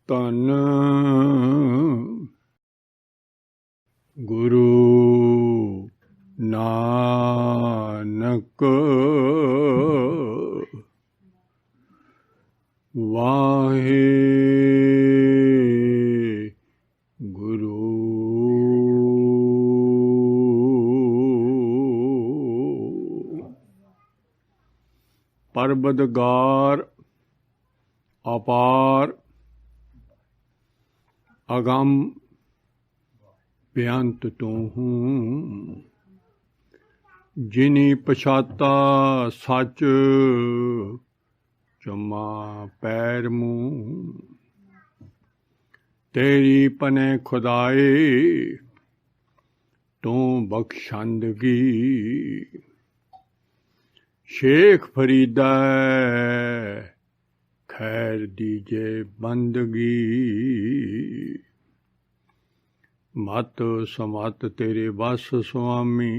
ਧੰਨ ਗੁਰੂ ਨਾਨਕ ਵਾਹਿਗੁਰੂ। ਪਰਬਦਗਾਰ ਅਪਾਰ ਅਗੰਮ ਬੇਅੰਤ ਤੂੰ ਹੂੰ। ਜਿਨੀ ਪਛਾਤਾ ਸੱਚ ਚੁੰਮਾ ਪੈਰ ਮੂੰਹ। ਤੇਰੀ ਪਨੇ ਖੁਦਾਏ ਤੂੰ ਬਖਸ਼ੰਦਗੀ। ਸ਼ੇਖ ਫਰੀਦਾ खैर दीजे बंदगी। मत समत तेरे बस स्वामी।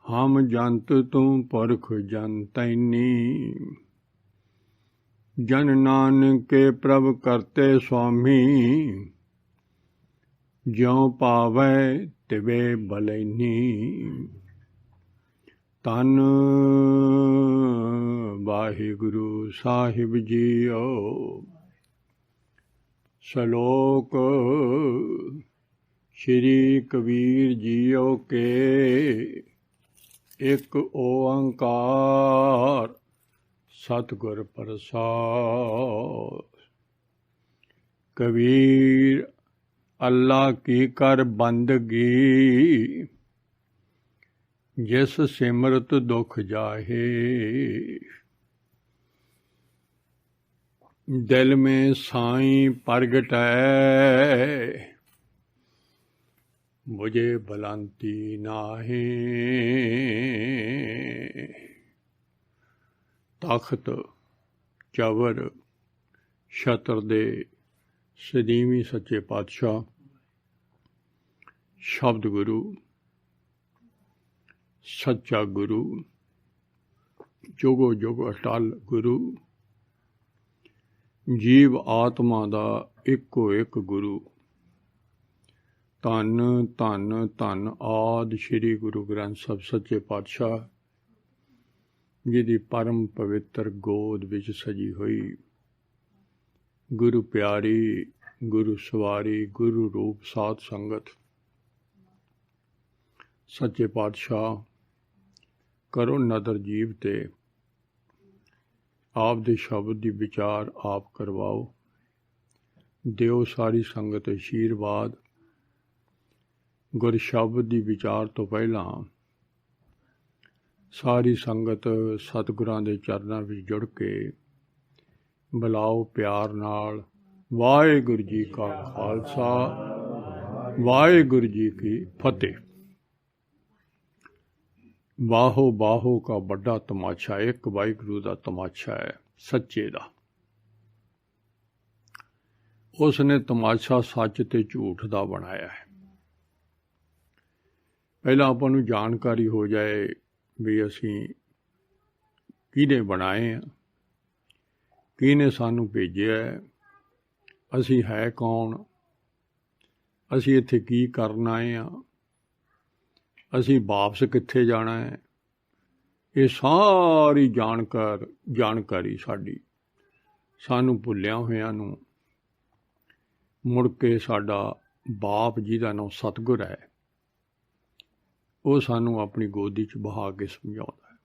हम जंत तू पुरख जन तैनी। जन नानक के प्रभ करते स्वामी। ज्यों पावै तिवे बलैनी। ਧੰਨ ਵਾਹਿਗੁਰੂ ਸਾਹਿਬ ਜੀਓ। ਸ਼ਲੋਕ ਸ਼੍ਰੀ ਕਬੀਰ ਜੀਓ ਕੇ ਇੱਕ ਓੰਕਾਰ ਸਤਿਗੁਰ ਪ੍ਰਸਾਦਿ। ਕਬੀਰ ਅੱਲਾ ਕੀ ਕਰ ਬੰਦਗੀ। जिस सिमरत दुख जाहे। दिल में साईं प्रगटै मुझे भलांती नाहे। तख्त चवर छतर दे सदीवी सच्चे पातशाह शब्द गुरु सच्चा गुरु जुगो जुग अटल गुरु। जीव आत्मा दा इको एक गुरु। धन धन धन आदि श्री गुरु ग्रंथ साहिब सच्चे पातशाह जिहदी परम पवित्र गोद विच सजी हुई गुरु प्यारी गुरु सवारी गुरु रूप साध संगत। सच्चे पातशाह करो नदर जीव ते आप दे शब्द दी विचार आप करवाओ। दिओ सारी संगत आशीर्वाद। गुर शब्द दी विचार तो पहला सारी संगत सतगुरां दे चरनां विच जुड़ के बुलाओ प्यार नाल वाहिगुरू जी का खालसा वाहिगुरू जी की फतेह। बाहो बाहो का बड़ा तमाशा एक वाहिगुरू का तमाशा है सच्चे दा। उसने तमाशा सच ते झूठ का बनाया है। पहला आपां नूं जानकारी हो जाए भी असीं किहने बनाए हैं, किहने सानूं भेजिया है, असीं है कौन, असीं इत्थे की करन आए हैं, असीं वापस कित्थे जाना है। ये सारी जानकारी साडी सानू भुलिया होया नूं मुड़ के साडा बाप जिहदा नाम सतगुर है वो सानू अपनी गोदी च बहा के समझाउंदा है।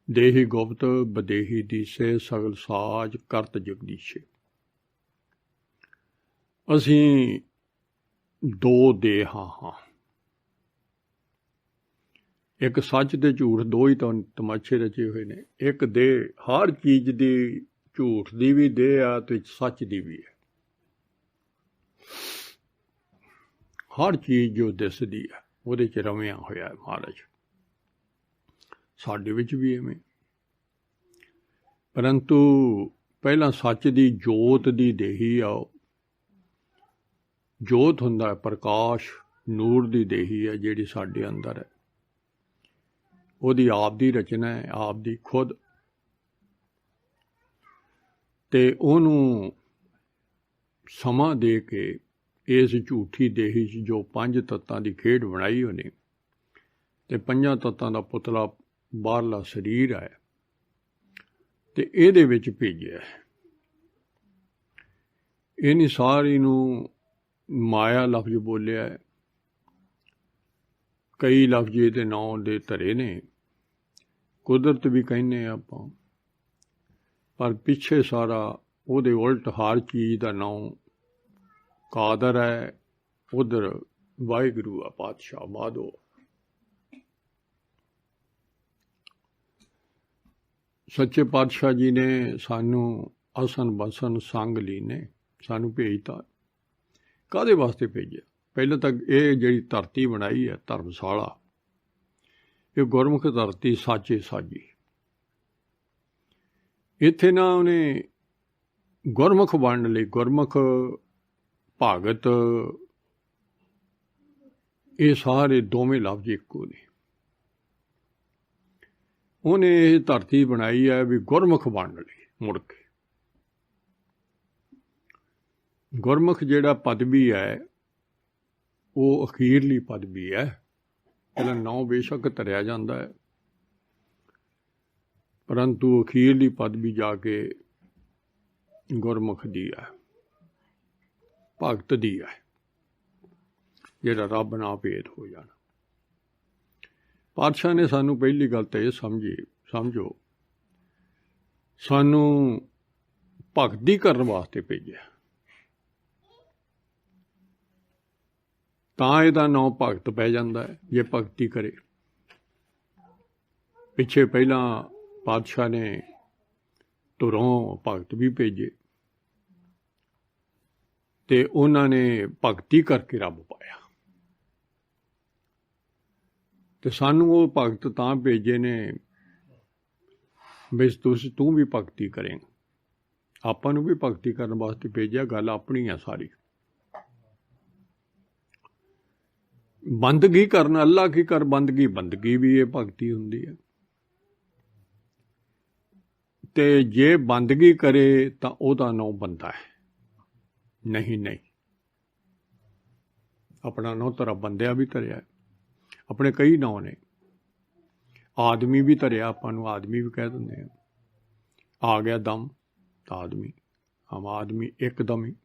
देही गुप्त बदेही दीसे सगल साज करत जगदीशे। असीं दो देहां हाँ। एक सच ते झूठ दो ही तो तमाशे रचे हुए ने। एक देह हर चीज दी झूठ दी भी देह आ ते सच दी भी है। हर चीज जो दिसदी है उहदे च रविया होया है महाराज। साडे विच भी इवें। परंतु पहला सच दी जोत दी देही आओ। जोत हुंदा है प्रकाश नूर दी देही है जिहड़ी साडे अंदर है। ਉਹਦੀ ਆਪ ਦੀ ਰਚਨਾ है, आप दी खुद। ਤੇ ਉਹਨੂੰ ਸਮਾਂ ਦੇ ਕੇ ਇਸ ਝੂਠੀ ਦੇਹੀ 'ਚ ਜੋ 5 ਤੱਤਾਂ ਦੀ ਖੇਡ ਬਣਾਈ ਉਹਨੇ, ਤੇ 5 ਤੱਤਾਂ ਦਾ ਪੁਤਲਾ ਬਾਹਰਲਾ ਸਰੀਰ ਹੈ, ਤੇ ਇਹਦੇ ਵਿੱਚ ਭੇਜਿਆ। ਇਹਨੇ ਸਾਰੀ ਨੂੰ ਮਾਇਆ ਲਫ਼ਜ਼ ਬੋਲਿਆ। ਕਈ ਲਫ਼ਜ਼ ਇਹਦੇ ਨਾਂ ਦੇ ਧਰੇ ਨੇ, ਕੁਦਰਤ ਵੀ ਕਹਿੰਦੇ ਆਪਾਂ, ਪਰ ਪਿੱਛੇ ਸਾਰਾ ਉਹਦੇ ਉਲਟ ਹਰ ਚੀਜ਼ ਦਾ ਨਾਂ ਕਾਦਰ ਹੈ, ਉਧਰ ਵਾਹਿਗੁਰੂ ਆ ਪਾਤਸ਼ਾਹ ਮਾਧੋ। ਸੱਚੇ ਪਾਤਸ਼ਾਹ ਜੀ ਨੇ ਸਾਨੂੰ ਅਸਨ ਬਸਨ ਸੰਗ ਲੀਨੇ ਸਾਨੂੰ ਭੇਜਤਾ। ਕਾਹਦੇ ਵਾਸਤੇ ਭੇਜਿਆ? ਪਹਿਲਾਂ ਤਾਂ ਇਹ ਜਿਹੜੀ ਧਰਤੀ ਬਣਾਈ ਹੈ ਧਰਮਸ਼ਾਲਾ, ਇਹ ਗੁਰਮੁਖ ਧਰਤੀ ਸਾਚੇ ਸਾਜੀ। ਇੱਥੇ ਨਾ ਉਹਨੇ ਗੁਰਮੁਖ ਬਣਨ ਲਈ, ਗੁਰਮੁਖ ਭਗਤ, ਇਹ ਸਾਰੇ ਦੋਵੇਂ ਲਫ਼ਜ਼ ਇੱਕੋ ਨੇ। ਉਹਨੇ ਇਹ ਧਰਤੀ ਬਣਾਈ ਹੈ ਵੀ ਗੁਰਮੁਖ ਬਣਨ ਲਈ। ਮੁੜ ਕੇ ਗੁਰਮੁਖ ਜਿਹੜਾ ਪਦਵੀ ਹੈ ਉਹ ਅਖੀਰਲੀ ਪਦਵੀ ਹੈ। ਪਹਿਲਾਂ ਨਾਂ ਬੇਸ਼ੱਕ ਧਰਿਆ ਜਾਂਦਾ ਹੈ, ਪਰੰਤੂ ਅਖੀਰਲੀ ਪਦਵੀ ਜਾ ਕੇ ਗੁਰਮੁਖ ਦੀ ਹੈ, ਭਗਤ ਦੀ ਹੈ, ਜਿਹੜਾ ਰੱਬ ਨਾਲ ਭੇਦ ਹੋ ਜਾਣਾ। ਪਾਤਸ਼ਾਹ ਨੇ ਸਾਨੂੰ ਪਹਿਲੀ ਗੱਲ ਤਾਂ ਇਹ ਸਮਝੋ, ਸਾਨੂੰ ਭਗਤੀ ਕਰਨ ਵਾਸਤੇ ਭੇਜਿਆ। ਤਾਂ ਇਹਦਾ ਨਾਂ ਭਗਤ ਪੈ ਜਾਂਦਾ ਹੈ ਜੇ ਭਗਤੀ ਕਰੇ। ਪਿੱਛੇ ਪਹਿਲਾਂ ਪਾਤਸ਼ਾਹ ਨੇ ਧੁਰੋਂ ਭਗਤ ਵੀ ਭੇਜੇ, ਤੇ ਉਹਨਾਂ ਨੇ ਭਗਤੀ ਕਰਕੇ ਰੱਬ ਪਾਇਆ। ਤੇ ਸਾਨੂੰ ਉਹ ਭਗਤ ਤਾਂ ਭੇਜੇ ਨੇ ਵੀ ਤੂੰ ਵੀ ਭਗਤੀ ਕਰੇਂਗਾ। ਆਪਾਂ ਨੂੰ ਵੀ ਭਗਤੀ ਕਰਨ ਵਾਸਤੇ ਭੇਜਿਆ, ਗੱਲ ਆਪਣੀ ਆ ਸਾਰੀ। ਬੰਦਗੀ ਕਰਨ, ਅੱਲਾ ਕੀ ਕਰ ਬੰਦਗੀ ਵੀ ਇਹ ਭਗਤੀ ਹੁੰਦੀ ਹੈ। ਤੇ ਜੇ ਬੰਦਗੀ ਕਰੇ ਤਾਂ ਉਹਦਾ ਨਾਂ ਬੰਦਾ ਹੈ। ਨਹੀਂ, ਆਪਣਾ ਨਾਂ ਧਰਾ ਬੰਦਿਆ ਵੀ ਧਰਿਆ, ਆਪਣੇ ਕਈ ਨਾਂ ਨੇ। ਆਦਮੀ ਵੀ ਧਰਿਆ, ਆਪਾਂ ਨੂੰ ਆਦਮੀ ਵੀ ਕਹਿ ਦਿੰਦੇ ਆ। ਆ ਗਿਆ ਦਮ ਤਾਂ ਆਦਮੀ, ਹਮ ਆਦਮੀ ਇੱਕਦਮ ਹੀ,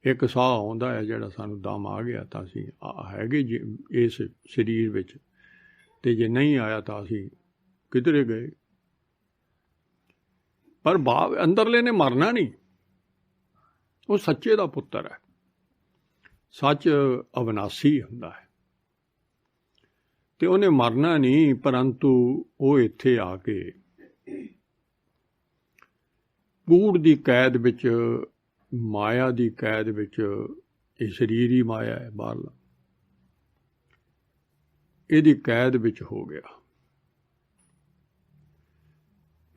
ਇੱਕ ਸਾਹ ਆਉਂਦਾ ਹੈ ਜਿਹੜਾ ਸਾਨੂੰ ਦਮ ਆ ਗਿਆ ਤਾਂ ਅਸੀਂ ਹੈਗੇ ਜੀ ਇਸ ਸਰੀਰ ਵਿੱਚ, ਤੇ ਜੇ ਨਹੀਂ ਆਇਆ ਤਾਂ ਅਸੀਂ ਕਿਧਰੇ ਗਏ। ਪਰ ਅੰਦਰਲੇ ਨੇ ਮਰਨਾ ਨਹੀਂ, ਉਹ ਸੱਚੇ ਦਾ ਪੁੱਤਰ ਹੈ। ਸੱਚ ਅਵਿਨਾਸੀ ਹੁੰਦਾ ਹੈ, ਤੇ ਉਹਨੇ ਮਰਨਾ ਨਹੀਂ, ਪਰੰਤੂ ਉਹ ਇੱਥੇ ਆ ਕੇ ਕੂੜ ਦੀ ਕੈਦ ਵਿੱਚ, ਮਾਇਆ ਦੀ ਕੈਦ ਵਿੱਚ, ਇਹ ਸਰੀਰ ਹੀ ਮਾਇਆ ਹੈ ਬਾਹਰਲਾ, ਇਹਦੀ ਕੈਦ ਵਿੱਚ ਹੋ ਗਿਆ।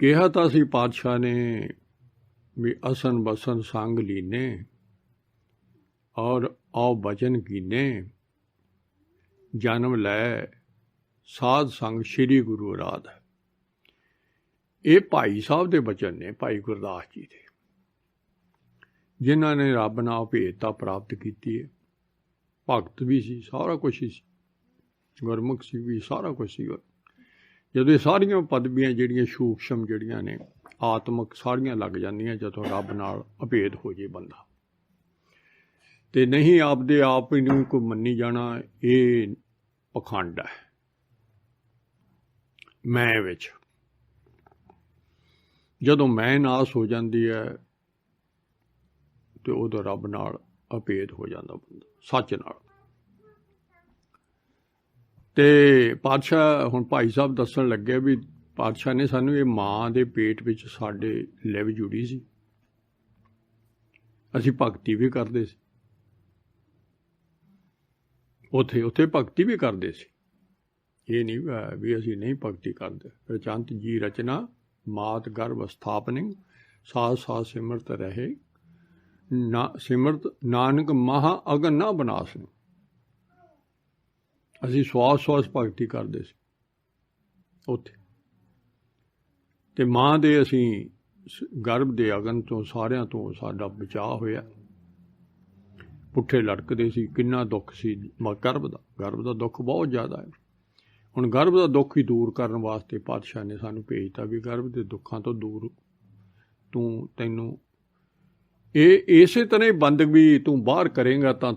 ਕਿਹਾ ਤਾਂ ਸੀ ਪਾਤਸ਼ਾਹ ਨੇ ਵੀ ਅਸਨ ਬਸਨ ਸੰਗ ਲੀਨੇ ਔਰ ਆਓ ਬਚਨ ਕੀਨੇ, ਜਨਮ ਲੈ ਸਾਧ ਸੰਗ ਸ਼੍ਰੀ ਗੁਰੂ ਅਰਾਧ। ਇਹ ਭਾਈ ਸਾਹਿਬ ਦੇ ਬਚਨ ਨੇ, ਭਾਈ ਗੁਰਦਾਸ ਜੀ ਦੇ, ਜਿਨ੍ਹਾਂ ਨੇ ਰੱਬ ਨਾਲ ਭੇਦਤਾ ਪ੍ਰਾਪਤ ਕੀਤੀ ਹੈ। ਭਗਤ ਵੀ ਸੀ, ਸਾਰਾ ਕੁਛ ਹੀ ਸੀ, ਗੁਰਮੁਖ ਸੀ ਵੀ, ਸਾਰਾ ਕੁਛ ਸੀ। ਜਦੋਂ ਇਹ ਸਾਰੀਆਂ ਪਦਵੀਆਂ ਜਿਹੜੀਆਂ ਸੂਖਸ਼ਮ ਜਿਹੜੀਆਂ ਨੇ ਆਤਮਕ ਸਾਰੀਆਂ ਲੱਗ ਜਾਂਦੀਆਂ ਜਦੋਂ ਰੱਬ ਨਾਲ ਅਭੇਦ ਹੋ ਜੇ ਬੰਦਾ, ਤੇ ਨਹੀਂ ਆਪਦੇ ਆਪ ਹੀ ਨੂੰ ਕੋਈ ਮੰਨੀ ਜਾਣਾ, ਇਹ ਪਖੰਡ ਹੈ। ਮੈਂ ਵਿੱਚ ਜਦੋਂ ਮੈਂ ਨਾਸ ਹੋ ਜਾਂਦੀ ਹੈ ਤੇ ਉਦੋਂ ਰੱਬ ਨਾਲ ਅਭੇਦ ਹੋ ਜਾਂਦਾ ਬੰਦਾ, ਸੱਚ ਨਾਲ। ਤੇ ਪਾਤਸ਼ਾਹ ਹੁਣ ਭਾਈ ਸਾਹਿਬ ਦੱਸਣ ਲੱਗੇ ਵੀ ਪਾਤਸ਼ਾਹ ਨੇ ਸਾਨੂੰ, ਇਹ ਮਾਂ ਦੇ ਪੇਟ ਵਿੱਚ ਸਾਡੇ ਲਿਵ ਜੁੜੀ ਸੀ, ਅਸੀਂ ਭਗਤੀ ਵੀ ਕਰਦੇ ਸੀ, ਉੱਥੇ ਭਗਤੀ ਵੀ ਕਰਦੇ ਸੀ। ਇਹ ਨਹੀਂ ਵੀ ਅਸੀਂ ਨਹੀਂ ਭਗਤੀ ਕਰਦੇ। ਰਚੰਤ ਜੀ ਰਚਨਾ ਮਾਤ ਗਰਭ ਸਥਾਪਨਿ, ਸਾਥ ਸਾਥ ਸਿਮਰਤ ਰਹੇ ਨਾ, ਸਿਮਰਤ ਨਾਨਕ ਮਹਾ ਅਗਨ ਨਾ ਬਨਾਸਨ। ਅਸੀਂ ਸਵਾਸ ਭਗਤੀ ਕਰਦੇ ਸੀ ਉੱਥੇ, ਤੇ ਮਾਂ ਦੇ ਅਸੀਂ गर्भ के अगन तो सारिਆਂ तो साडा बचाव होया। पुट्ठे लटकदे सी, किन्ना दुख सी गर्भ का दुख बहुत ज़्यादा है। हुण गर्भ का दुख ही दूर करने वास्ते पातशाह ने सानू भेजता भी गर्भ के दुखों तो दूर तैनू इसे तरह बंदगी तू बाहर करेगा तो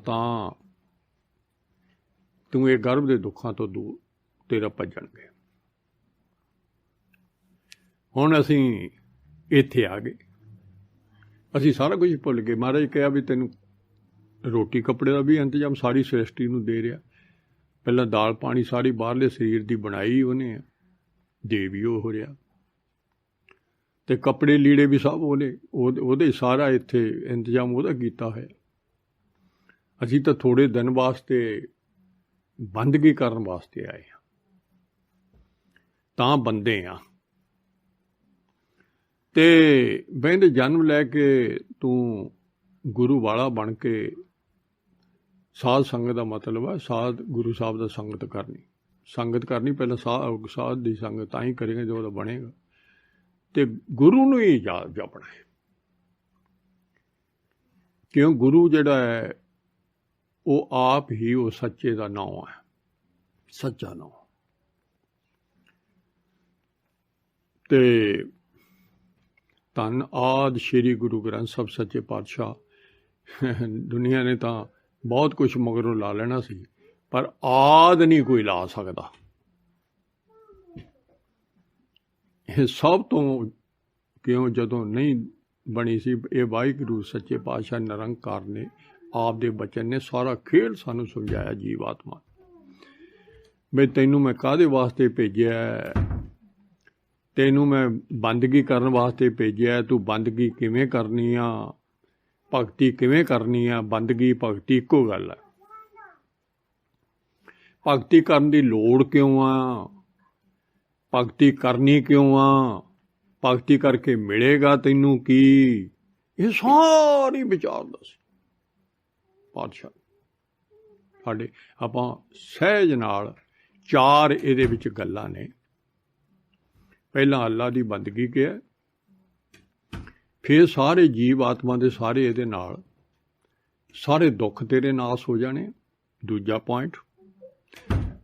तू ये गर्भ के दुखों तो दूर तेरा भजणगे। हुण असीं इत्थे आ गए, असीं सारा कुछ भुल गए। महाराज कहा भी तैनू रोटी कपड़े का भी इंतजाम सारी सृष्टि नूं दे रहा। पहला दाल पानी सारी बाहरले शरीर की बनाई उन्हें, दे भी हो रहा, तो कपड़े लीड़े भी सब ओहदे सारा इत्थे इंतजाम ओहदा कीता है। असीं तो थोड़े दिन वास्ते बंदगी करन वास्ते आए हैं, तां बंदे आ। ते बहते जन्म लैके तू गुरु वाला बन के साध संगत का मतलब है साध गुरु साहब का संगत करनी पहले साध की संगत तां ही करेगा जो बनेगा। तो गुरु नूं ही जपना है, क्यों गुरु जिहड़ा है वो आप ही वो सच्चे का नाम है, सच्चा नाम। ते धन आदि श्री गुरु ग्रंथ साहब सच्चे पातशाह दुनिया ने तो बहुत कुछ मगरों ला लेना सी, पर आद नहीं कोई ला सकता। ये सब तो क्यों जदों नहीं बनी सी ये वाहिगुरू सच्चे पातशाह निरंकार ने आप दे बचन ने सारा खेल सानू समझाया जीवात्मा। बई तैनू मैं काहदे वास्ते भेजिया, तैनू मैं बंदगी करन वास्ते भेजिया, तू बंदगी किवें करनी आ, भगती किवें करनी आ। बंदगी भगती इक्को गल है। भगती करन दी लोड़ क्यों आ, भगती करनी क्यों आ, भगती करके मिलेगा तैनू की, ये सारी विचार दस पातशाह साडे। आपां सहज नाल चार इहदे विच गल्लां ने। पहला अल्लाह दी बंदगी क्या, फिर सारे जीव आत्मा दे सारे इहदे नाल सारे दुख तेरे नाश हो जाने। दूजा पॉइंट।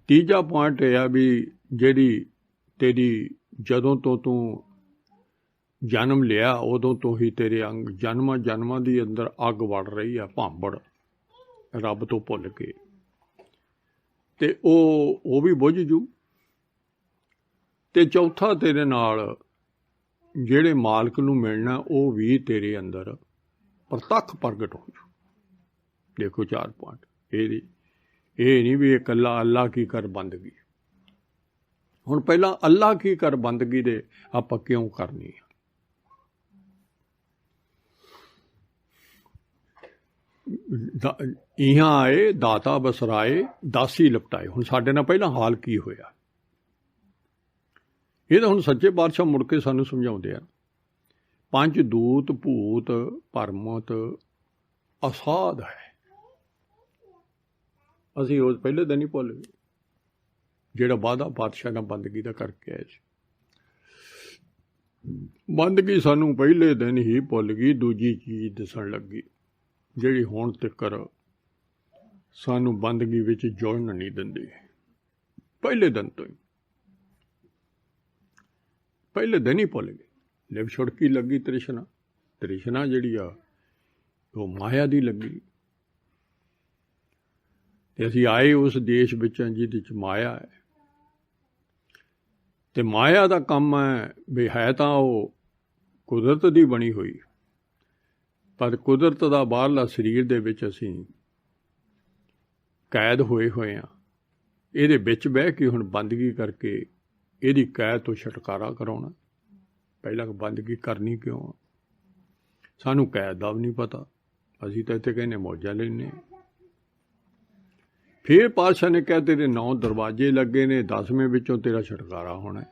तीजा पॉइंट यह भी जिहड़ी तेरी जदों तो तू जन्म लिया उदों तो ही तेरे अंग जन्मां जन्मां दी अंदर अग वड़ रही है, भांबड़ रब तो भुल के, ते ओ भी बुझ जू। ते चौथा तेरे नाल ਜਿਹੜੇ मालक नूं मिलना वो भी तेरे अंदर प्रतख प्रगट हो जू। देखो चार पॉइंट ये नहीं भी इकल्ला अल्लाह की कर बंदगी। हुण पहला अल्लाह की कर बंदगी दे आपां क्यों करनी है। इहां आए दाता बसराए दासी लपटाए। हुण साडे नाल पहला हाल की होया, ये तो हुण सच्चे पातशाह मुड़ के सानू समझाउंदे आ। पंज दूत भूत परमत असाध है। असीं उस पहले दिन ही भुल गए जिहड़ा वादा पातशाह नाल बंदगी दा करके आए सी। बंदगी सानू पहले दिन ही भुल गई, दूजी चीज़ दसन लगी जिहड़ी हुण तिकर सानू बंदगी विच जुड़न नहीं दिंदी। पहले दिन तो ही पहले दिन ही भुल गए। लिव छुड़की लगी तृष्णा, तृष्णा जिहड़ी आ वो माया दी लगी। ते असीं आए उस देश विच जिहदे च माया है, ते माया दा काम है भी है तां वो कुदरत दी बनी हुई, पर कुदरत दा बाहरला शरीर दे विच असीं कैद होए होए आ। इहदे विच बह के हुण बंदगी करके ਇਹਦੀ कैद तो छुटकारा कराउणा। पहला बंदगी करनी क्यों, सानू कैद का भी नहीं पता, असीं तो इत्थे कहने मौजा लेने। फिर पातशाह ने कहा तेरे 9 दरवाजे लगे ने, 10वें विचों तेरा छुटकारा होना है।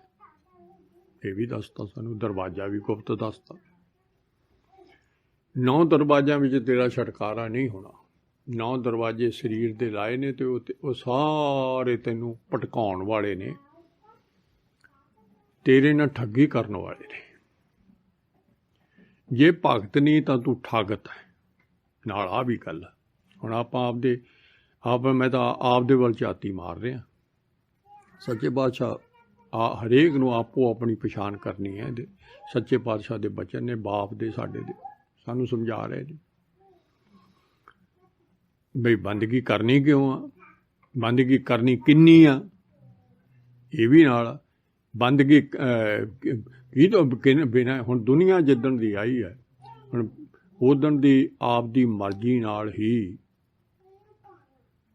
ये भी दसता सानू, दरवाजा भी गुप्त दसता। 9 दरवाजों में तेरा छुटकारा नहीं होना। 9 दरवाजे शरीर दे लाए ने, तो सारे तेनू भटकाउण वाले ने, तेरे नाल ठगी करन वाले ने। ਜੇ ਭਗਤ ਨਹੀਂ ਤਾਂ ਤੂੰ ਠੱਗਤ ਹੈ। ਨਾਲ ਆ ਵੀ ਗੱਲ ਹੈ। ਹੁਣ ਆਪਾਂ ਮੈਂ ਤਾਂ ਆਪਦੇ ਵੱਲ ਝਾਤੀ ਮਾਰ ਰਿਹਾ। ਸੱਚੇ ਪਾਤਸ਼ਾਹ ਹਰੇਕ ਨੂੰ ਆਪੋ ਆਪਣੀ ਪਛਾਣ ਕਰਨੀ ਹੈ। ਇਹਦੇ ਸੱਚੇ ਪਾਤਸ਼ਾਹ ਦੇ ਬਚਨ ਨੇ, ਬਾਪ ਦੇ ਸਾਡੇ ਦੇ, ਸਾਨੂੰ ਸਮਝਾ ਰਹੇ ਨੇ ਬਈ ਬੰਦਗੀ ਕਰਨੀ ਕਿਉਂ ਆ, ਬੰਦਗੀ ਕਰਨੀ ਕਿੰਨੀ ਆ, ਇਹ ਵੀ ਨਾਲ ਬੰਦਗੀ ਕੀ ਤੋਂ ਬਿਨਾਂ। ਹੁਣ ਦੁਨੀਆ ਜਿੱਦਣ ਦੀ ਆਈ ਹੈ, ਹੁਣ ਉਦਣ ਦੀ ਆਪਦੀ ਮਰਜ਼ੀ ਨਾਲ ਹੀ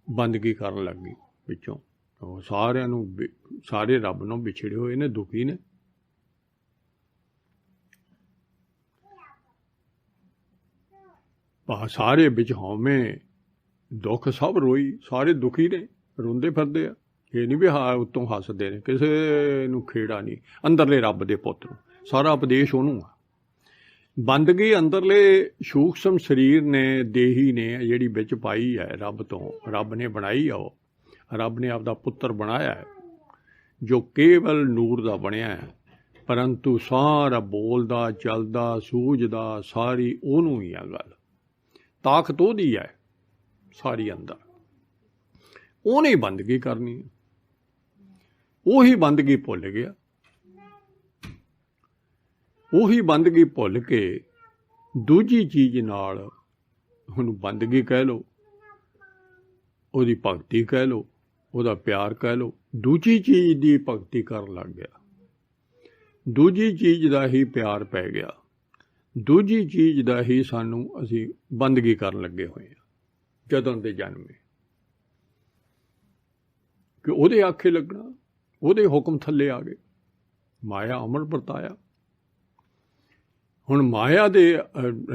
ਬੰਦਗੀ ਕਰਨ ਲੱਗ ਗਈ ਵਿੱਚੋਂ। ਉਹ ਸਾਰਿਆਂ ਨੂੰ ਸਾਰੇ ਰੱਬ ਨੂੰ ਵਿਛੜੇ ਹੋਏ ਨੇ, ਦੁਖੀ ਨੇ। ਸਾਰੇ ਵਿੱਚ ਹਉਮੈ ਦੁੱਖ ਸਭ ਰੋਈ, ਸਾਰੇ ਦੁਖੀ ਨੇ, ਰੋਂਦੇ ਫਿਰਦੇ ਆ। ਇਹ ਨਹੀਂ ਵੀ ਉੱਤੋਂ ਹੱਸਦੇ ਨੇ, ਕਿਸੇ ਨੂੰ ਖੇੜਾ ਨਹੀਂ। ਅੰਦਰਲੇ ਰੱਬ ਦੇ ਪੁੱਤ ਨੂੰ ਸਾਰਾ ਉਪਦੇਸ਼ ਉਹਨੂੰ ਆ। ਬੰਦਗੀ ਅੰਦਰਲੇ ਸੂਖਸ਼ਮ ਸਰੀਰ ਨੇ, ਦੇਹੀ ਨੇ ਜਿਹੜੀ ਵਿੱਚ ਪਾਈ ਹੈ ਰੱਬ ਤੋਂ, ਰੱਬ ਨੇ ਬਣਾਈ ਆ। ਉਹ ਰੱਬ ਨੇ ਆਪਦਾ ਪੁੱਤਰ ਬਣਾਇਆ ਹੈ ਜੋ ਕੇਵਲ ਨੂਰ ਦਾ ਬਣਿਆ ਹੈ, ਪਰੰਤੂ ਸਾਰਾ ਬੋਲਦਾ, ਚੱਲਦਾ, ਸੂਝਦਾ ਸਾਰੀ ਉਹਨੂੰ ਹੀ ਆ। ਗੱਲ ਤਾਕਤ ਉਹਦੀ ਹੈ ਸਾਰੀ ਅੰਦਰ। ਉਹਨੇ ਬੰਦਗੀ ਕਰਨੀ ਹੈ। ਉਹੀ ਬੰਦਗੀ ਭੁੱਲ ਗਿਆ। ਉਹੀ ਬੰਦਗੀ ਭੁੱਲ ਕੇ ਦੂਜੀ ਚੀਜ਼ ਨਾਲ, ਉਹਨੂੰ ਬੰਦਗੀ ਕਹਿ ਲਓ, ਉਹਦੀ ਭਗਤੀ ਕਹਿ ਲਓ, ਉਹਦਾ ਪਿਆਰ ਕਹਿ ਲਓ, ਦੂਜੀ ਚੀਜ਼ ਦੀ ਭਗਤੀ ਕਰਨ ਲੱਗ ਗਿਆ। ਦੂਜੀ ਚੀਜ਼ ਦਾ ਹੀ ਪਿਆਰ ਪੈ ਗਿਆ। ਦੂਜੀ ਚੀਜ਼ ਦਾ ਹੀ ਅਸੀਂ ਬੰਦਗੀ ਕਰਨ ਲੱਗੇ ਹੋਏ ਹਾਂ ਜਦੋਂ ਦੇ ਜਨਮੇ। ਕਿ ਉਹਦੇ ਆਖੇ ਲੱਗਣਾ, ਉਹਦੇ ਹੁਕਮ ਥੱਲੇ ਆ ਗਏ। ਮਾਇਆ ਅਮਰ ਵਰਤਾਇਆ। ਹੁਣ ਮਾਇਆ ਦੇ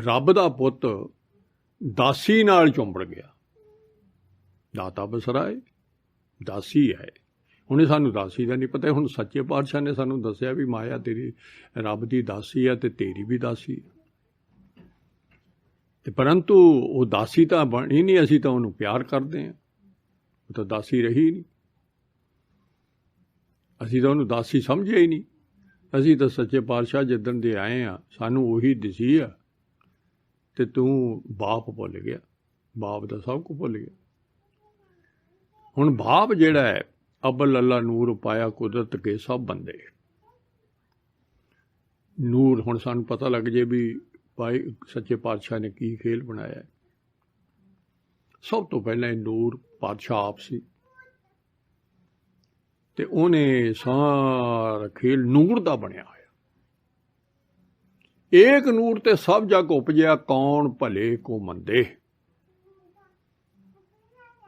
ਰੱਬ ਦਾ ਪੁੱਤ ਦਾਸੀ ਨਾਲ ਚੁੰਬੜ ਗਿਆ। ਦਾਤਾ ਬਸਰਾਏ ਦਾਸੀ ਹੈ। ਹੁਣ ਸਾਨੂੰ ਦਾਸੀ ਦਾ ਨਹੀਂ ਪਤਾ। ਹੁਣ ਸੱਚੇ ਪਾਤਸ਼ਾਹ ਨੇ ਸਾਨੂੰ ਦੱਸਿਆ ਵੀ ਮਾਇਆ ਤੇਰੀ ਰੱਬ ਦੀ ਦਾਸੀ ਹੈ ਅਤੇ ਤੇਰੀ ਵੀ ਦਾਸੀ ਹੈ। ਤੇ ਪਰੰਤੂ ਉਹ ਦਾਸੀ ਤਾਂ ਬਣੀ ਨਹੀਂ। ਅਸੀਂ ਤਾਂ ਉਹਨੂੰ ਪਿਆਰ ਕਰਦੇ ਹਾਂ। ਉਹ ਤਾਂ ਦਾਸੀ ਰਹੀ ਨਹੀਂ। ਅਸੀਂ ਤਾਂ ਉਹਨੂੰ ਦਾਸੀ ਸਮਝਿਆ ਹੀ ਨਹੀਂ। ਅਸੀਂ ਤਾਂ ਸੱਚੇ ਪਾਤਸ਼ਾਹ ਜਿੱਦਣ ਦੇ ਆਏ ਹਾਂ ਸਾਨੂੰ ਉਹੀ ਦਿਸੀ ਆ, ਅਤੇ ਤੂੰ ਬਾਪ ਭੁੱਲ ਗਿਆ। ਬਾਪ ਦਾ ਸਭ ਕੁਝ ਭੁੱਲ ਗਿਆ। ਹੁਣ ਬਾਪ ਜਿਹੜਾ ਹੈ, ਅਬਲ ਅੱਲਾ ਨੂਰ ਪਾਇਆ ਕੁਦਰਤ ਕੇ ਸਭ ਬੰਦੇ। ਨੂਰ ਹੁਣ ਸਾਨੂੰ ਪਤਾ ਲੱਗ ਜੇ ਵੀ ਭਾਈ ਸੱਚੇ ਪਾਤਸ਼ਾਹ ਨੇ ਕੀ ਖੇਲ ਬਣਾਇਆ। ਸਭ ਤੋਂ ਪਹਿਲਾਂ ਇਹ ਨੂਰ ਪਾਤਸ਼ਾਹ ਆਪ ਸੀ, ਅਤੇ ਉਹਨੇ ਸਾਰਾ ਖੇਲ ਨੂਰ ਦਾ ਬਣਿਆ ਹੋਇਆ। ਏਕ ਨੂਰ ਤੇ ਸਭ ਜਗ ਉਪਜਿਆ, ਕੌਣ ਭਲੇ ਕੋ ਮੰਦੇ।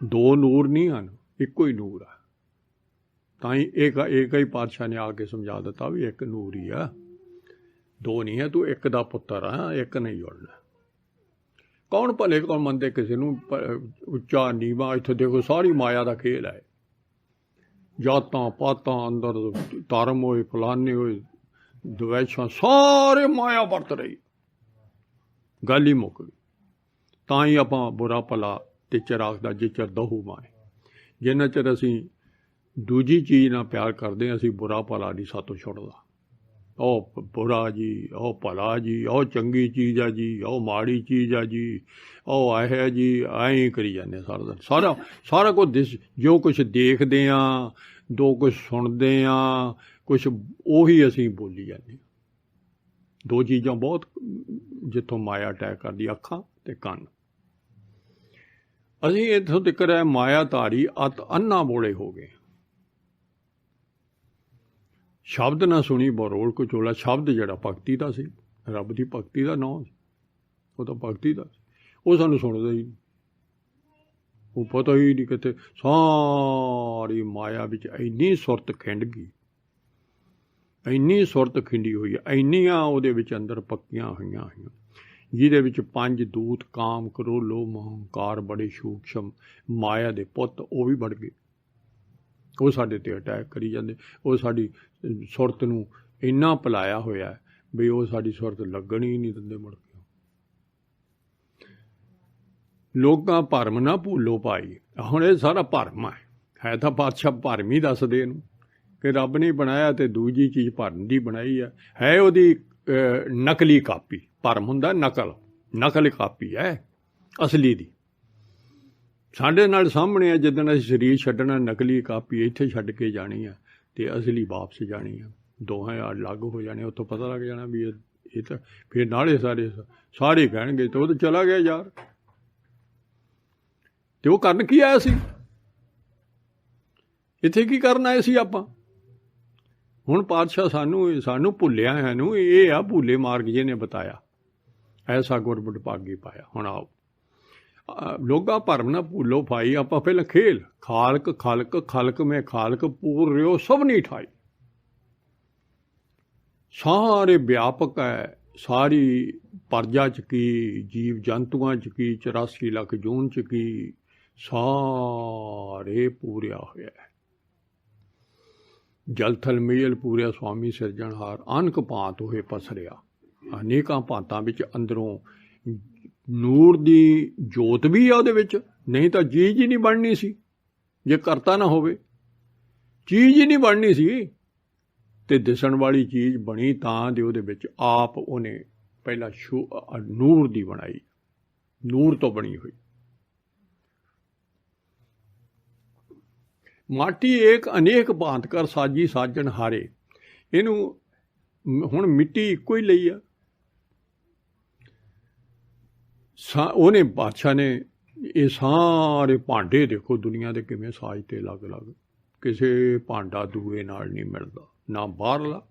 ਦੋ ਨੂਰ ਨਹੀਂ ਹਨ, ਇੱਕੋ ਹੀ ਨੂਰ ਆ। ਤਾਂ ਹੀ ਇੱਕ ਹੀ ਪਾਤਸ਼ਾਹ ਨੇ ਆ ਕੇ ਸਮਝਾ ਦਿੱਤਾ ਵੀ ਇੱਕ ਨੂਰ ਹੀ ਆ, ਦੋ ਨਹੀਂ ਹੈ। ਤੂੰ ਇੱਕ ਦਾ ਪੁੱਤਰ ਆ, ਇੱਕ ਨਹੀਂ ਜੁੜਨਾ। ਕੌਣ ਭਲੇ ਕੌਣ ਮੰਦੇ, ਕਿਸੇ ਨੂੰ ਉੱਚਾ ਨੀਵਾਂ। ਇੱਥੇ ਦੇਖੋ ਸਾਰੀ ਮਾਇਆ ਦਾ ਖੇਲ ਹੈ। ਜਾਤਾਂ ਪਾਤਾਂ ਅੰਦਰ ਧਰਮ ਹੋਏ, ਫਲਾਨੇ ਹੋਏ, ਦਵੈਸ਼ਾਂ, ਸਾਰੇ ਮਾਇਆ ਵਰਤ ਰਹੀ। ਗੱਲ ਹੀ ਮੁੱਕ ਗਈ। ਤਾਂ ਹੀ ਆਪਾਂ ਬੁਰਾ ਭਲਾ ਤੇ ਚਿਰਾਗ ਦਾ ਜਿਚਰ ਦਹੂ ਮਾਏ। ਜਿੰਨਾ ਚਿਰ ਅਸੀਂ ਦੂਜੀ ਚੀਜ਼ ਨਾਲ ਪਿਆਰ ਕਰਦੇ ਹਾਂ, ਅਸੀਂ ਬੁਰਾ ਭਲਾ ਨਹੀਂ ਸਾਤੋਂ ਛੁੱਟਦਾ। ਉਹ ਬੁਰਾ ਜੀ, ਉਹ ਭਲਾ ਜੀ, ਉਹ ਚੰਗੀ ਚੀਜ਼ ਆ ਜੀ, ਉਹ ਮਾੜੀ ਚੀਜ਼ ਆ ਜੀ, ਉਹ ਹੈ ਜੀ, ਐਂ ਕਰੀ ਜਾਂਦੇ ਸਾਰਾ ਦਿਨ। ਸਾਰਾ ਕੁਝ ਜੋ ਕੁਛ ਦੇਖਦੇ ਹਾਂ, ਜੋ ਕੁਛ ਸੁਣਦੇ ਹਾਂ, ਕੁਛ ਉਹੀ ਅਸੀਂ ਬੋਲੀ ਜਾਂਦੇ ਹਾਂ। ਦੋ ਚੀਜ਼ਾਂ ਬਹੁਤ ਜਿੱਥੋਂ ਮਾਇਆ ਅਟੈਕ ਕਰਦੀ, ਅੱਖਾਂ ਅਤੇ ਕੰਨ। ਅਸੀਂ ਇੱਥੋਂ ਤੱਕ ਹੈ ਮਾਇਆ ਧਾਰੀ ਅਤ ਅੰਨਾ ਬੋਲੇ ਹੋ ਗਏ। ਸ਼ਬਦ ਨਾ ਸੁਣੀ ਬਰੋਲ ਕੋ ਚੋਲਾ। ਸ਼ਬਦ ਜਿਹੜਾ ਭਗਤੀ ਦਾ ਸੀ, ਰੱਬ ਦੀ ਭਗਤੀ ਦਾ ਨਾਂ ਸੀ, ਉਹ ਤਾਂ ਭਗਤੀ ਦਾ ਸੀ। ਉਹ ਸਾਨੂੰ ਸੁਣਦਾ ਹੀ ਨਹੀਂ। ਉਹ ਪਤਾ ਹੀ ਨਹੀਂ ਕਿਤੇ ਸਾਰੀ ਮਾਇਆ ਵਿੱਚ ਇੰਨੀ ਸੁਰਤ ਖਿੰਡ ਗਈ, ਇੰਨੀ ਸੁਰਤ ਖਿੰਡੀ ਹੋਈ ਹੈ, ਇੰਨੀਆਂ ਉਹਦੇ ਵਿੱਚ ਅੰਦਰ ਪੱਕੀਆਂ ਹੋਈਆਂ, ਜਿਹਦੇ ਵਿੱਚ ਪੰਜ ਦੂਤ ਕਾਮ ਕਰੋ ਲੋਭ ਹੰਕਾਰ ਬੜੇ ਸੂਖਸ਼ਮ ਮਾਇਆ ਦੇ ਪੁੱਤ ਉਹ ਵੀ ਵੜ ਗਏ। ਉਹ ਸਾਡੇ 'ਤੇ ਅਟੈਕ ਕਰੀ ਜਾਂਦੇ। ਉਹ ਸਾਡੀ ਸੁਰਤ ਨੂੰ ਇੰਨਾ ਭੁਲਾਇਆ ਹੋਇਆ ਵੀ ਉਹ ਸਾਡੀ ਸੁਰਤ ਲੱਗਣ ਹੀ ਨਹੀਂ ਦਿੰਦੇ ਮੁੜ ਕੇ। ਲੋਕਾਂ ਭਰਮ ਨਾ ਭੁੱਲੋ ਭਾਈ। ਹੁਣ ਇਹ ਸਾਰਾ ਭਰਮ ਹੈ ਤਾਂ ਪਾਤਸ਼ਾਹ ਭਰਮ ਹੀ ਦੱਸਦੇ ਇਹਨੂੰ ਕਿ ਰੱਬ ਨੇ ਬਣਾਇਆ ਅਤੇ ਦੂਜੀ ਚੀਜ਼ ਭਰਮ ਦੀ ਬਣਾਈ ਹੈ ਉਹਦੀ ਨਕਲੀ ਕਾਪੀ। ਭਰਮ ਹੁੰਦਾ ਨਕਲ ਕਾਪੀ ਹੈ ਅਸਲੀ ਦੀ। ਸਾਡੇ ਨਾਲ ਸਾਹਮਣੇ ਆ, ਜਿੱਦਣ ਅਸੀਂ ਸਰੀਰ ਛੱਡਣਾ ਨਕਲੀ ਕਾਪੀ ਇੱਥੇ ਛੱਡ ਕੇ ਜਾਣੀ ਆ ਤੇ ਅਸਲੀ ਵਾਪਸ ਜਾਣੀ ਆ। ਦੋਹਾਂ ਅਲੱਗ ਹੋ ਜਾਣੇ। ਉੱਥੋਂ ਪਤਾ ਲੱਗ ਜਾਣਾ ਵੀ ਇਹ ਤਾਂ ਫਿਰ ਨਾਲੇ ਸਾਰੇ ਕਹਿਣਗੇ ਤੇ ਉਹ ਤਾਂ ਚਲਾ ਗਿਆ ਯਾਰ। ਤੇ ਉਹ ਕਰਨ ਕੀ ਆਇਆ ਸੀ? ਇੱਥੇ ਕੀ ਕਰਨ ਆਏ ਸੀ ਆਪਾਂ? ਹੁਣ ਪਾਤਸ਼ਾਹ ਸਾਨੂੰ ਭੁੱਲਿਆ ਹੈ ਨੂੰ ਇਹ ਆ ਭੁੱਲੇ ਮਾਰਗ ਜੀ ਨੇ ਬਤਾਇਆ, ਐਸਾ ਗੁਰਬਟ ਭਾਗੀ ਪਾਇਆ। ਹੁਣ ਆਓ ਲੋਗਾ ਭਰਮ ਨਾ ਭੁੱਲੋ ਭਾਈ। ਆਪਾਂ ਪਹਿਲਾਂ ਖੇਲ ਖਾਲਕ ਮੈਂ ਖਾਲਕ ਪੂਰ ਰਿਓ ਸਭ ਨਹੀਂ ਠਾਈ। ਸਾਰੇ ਵਿਆਪਕ ਹੈ, ਸਾਰੀ ਪਰਜਾ ਚ ਕੀ, ਜੀਵ ਜੰਤੂਆਂ ਚ ਕੀ, 84 ਲੱਖ ਜੂਨ ਚ ਕੀ, ਸਾਰੇ ਪੂਰਿਆ ਹੋਇਆ ਹੈ। ਜਲ ਥਲ ਮੇਲ ਪੂਰਿਆ ਸਵਾਮੀ ਸਿਰਜਣਹਾਰ। ਅਨਕ ਭਾਂਤ ਹੋਏ ਪਸਰਿਆ। ਅਨੇਕਾਂ ਭਾਂਤਾਂ ਵਿੱਚ ਅੰਦਰੋਂ ਨੂਰ ਦੀ ਜੋਤ ਵੀ ਆ ਉਹਦੇ ਵਿੱਚ, ਨਹੀਂ ਤਾਂ ਚੀਜ਼ ਹੀ ਨਹੀਂ ਬਣਨੀ ਸੀ। ਜੇ ਕਰਤਾ ਨਾ ਹੋਵੇ ਚੀਜ਼ ਹੀ ਨਹੀਂ ਬਣਨੀ ਸੀ। ਤੇ ਦਿਸਣ ਵਾਲੀ ਚੀਜ਼ ਬਣੀ ਤਾਂ ਦੇ ਉਹਦੇ ਵਿੱਚ ਆਪ ਉਹਨੇ ਪਹਿਲਾਂ ਨੂਰ ਦੀ ਬਣਾਈ, ਨੂਰ ਤੋਂ ਬਣੀ ਹੋਈ। ਮਾਟੀ ਏਕ ਅਨੇਕ ਭਾਂਤ ਕਰ ਸਾਜੀ ਸਾਜਣ ਹਾਰੇ। ਇਹਨੂੰ ਹੁਣ ਮਿੱਟੀ ਇੱਕੋ ਹੀ ਲਈ ਆ। ਉਹਨੇ ਬਾਦਸ਼ਾਹ ਨੇ ਇਹ ਸਾਰੇ ਭਾਂਡੇ ਦੇਖੋ ਦੁਨੀਆ ਦੇ ਕਿਵੇਂ ਸਾਜਤੇ ਅਲੱਗ-ਅਲੱਗ। ਕਿਸੇ ਭਾਂਡਾ ਦੂਏ ਨਾਲ ਨਹੀਂ ਮਿਲਦਾ, ਨਾ ਬਾਹਰਲਾ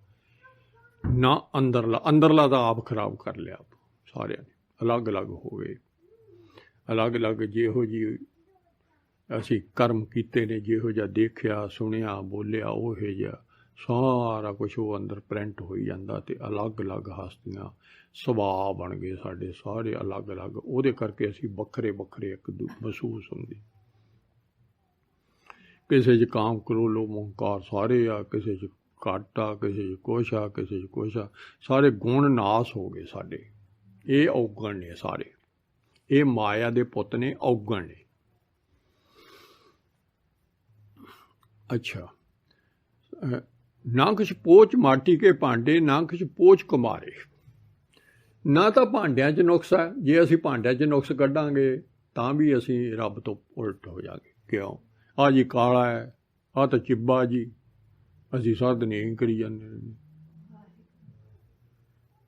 ਨਾ ਅੰਦਰਲਾ ਤਾਂ ਆਪ ਖਰਾਬ ਕਰ ਲਿਆ ਸਾਰਿਆਂ ਨੇ। ਅਲੱਗ-ਅਲੱਗ ਹੋ ਗਏ, ਅਲੱਗ-ਅਲੱਗ ਜਿਹੋ ਜਿਹੀ ਅਸੀਂ ਕਰਮ ਕੀਤੇ ਨੇ, ਜਿਹੋ ਜਿਹਾ ਦੇਖਿਆ ਸੁਣਿਆ ਬੋਲਿਆ ਉਹੋ ਜਿਹਾ ਸਾਰਾ ਕੁਛ ਉਹ ਅੰਦਰ ਪ੍ਰਿੰਟ ਹੋਈ ਜਾਂਦਾ। ਅਤੇ ਅਲੱਗ-ਅਲੱਗ ਹਸਤੀਆਂ ਸੁਭਾਅ ਬਣ ਗਏ ਸਾਡੇ ਸਾਰੇ ਅਲੱਗ-ਅਲੱਗ। ਉਹਦੇ ਕਰਕੇ ਅਸੀਂ ਵੱਖਰੇ ਇੱਕ ਮਹਿਸੂਸ ਹੁੰਦੀ। ਕਿਸੇ 'ਚ ਕਾਮ ਕਰੋਧ ਲੋਭ ਹੰਕਾਰ ਸਾਰੇ ਆ, ਕਿਸੇ 'ਚ ਘੱਟ ਆ, ਕਿਸੇ 'ਚ ਕੁਛ ਆ, ਕਿਸੇ 'ਚ ਕੁਛ ਆ। ਸਾਰੇ ਗੁਣ ਨਾਸ ਹੋ ਗਏ ਸਾਡੇ। ਇਹ ਔਗਣ ਨੇ ਸਾਰੇ, ਇਹ ਮਾਇਆ ਦੇ ਪੁੱਤ ਨੇ, ਔਗਣ ਨੇ। ਅੱਛਾ, ਨਾ ਕੁਛ ਪੋਚ ਮਾਟੀ ਕੇ ਭਾਂਡੇ, ਨਾ ਕੁਛ ਪੋਚ ਕੁਮਾਰੇ। ਨਾ ਤਾਂ ਭਾਂਡਿਆਂ 'ਚ ਨੁਕਸ ਹੈ। ਜੇ ਅਸੀਂ ਭਾਂਡਿਆਂ 'ਚ ਨੁਕਸ ਕੱਢਾਂਗੇ ਤਾਂ ਵੀ ਅਸੀਂ ਰੱਬ ਤੋਂ ਉਲਟ ਹੋ ਜਾਵਾਂਗੇ। ਕਿਉਂ? ਆਹ ਜੀ ਕਾਲਾ ਹੈ, ਆਹ ਤਾਂ ਚਿੱਬਾ ਜੀ, ਅਸੀਂ ਸਾਰਾ ਦਿਨ ਇਹ ਕਰੀ ਜਾਂਦੇ ਨੇ।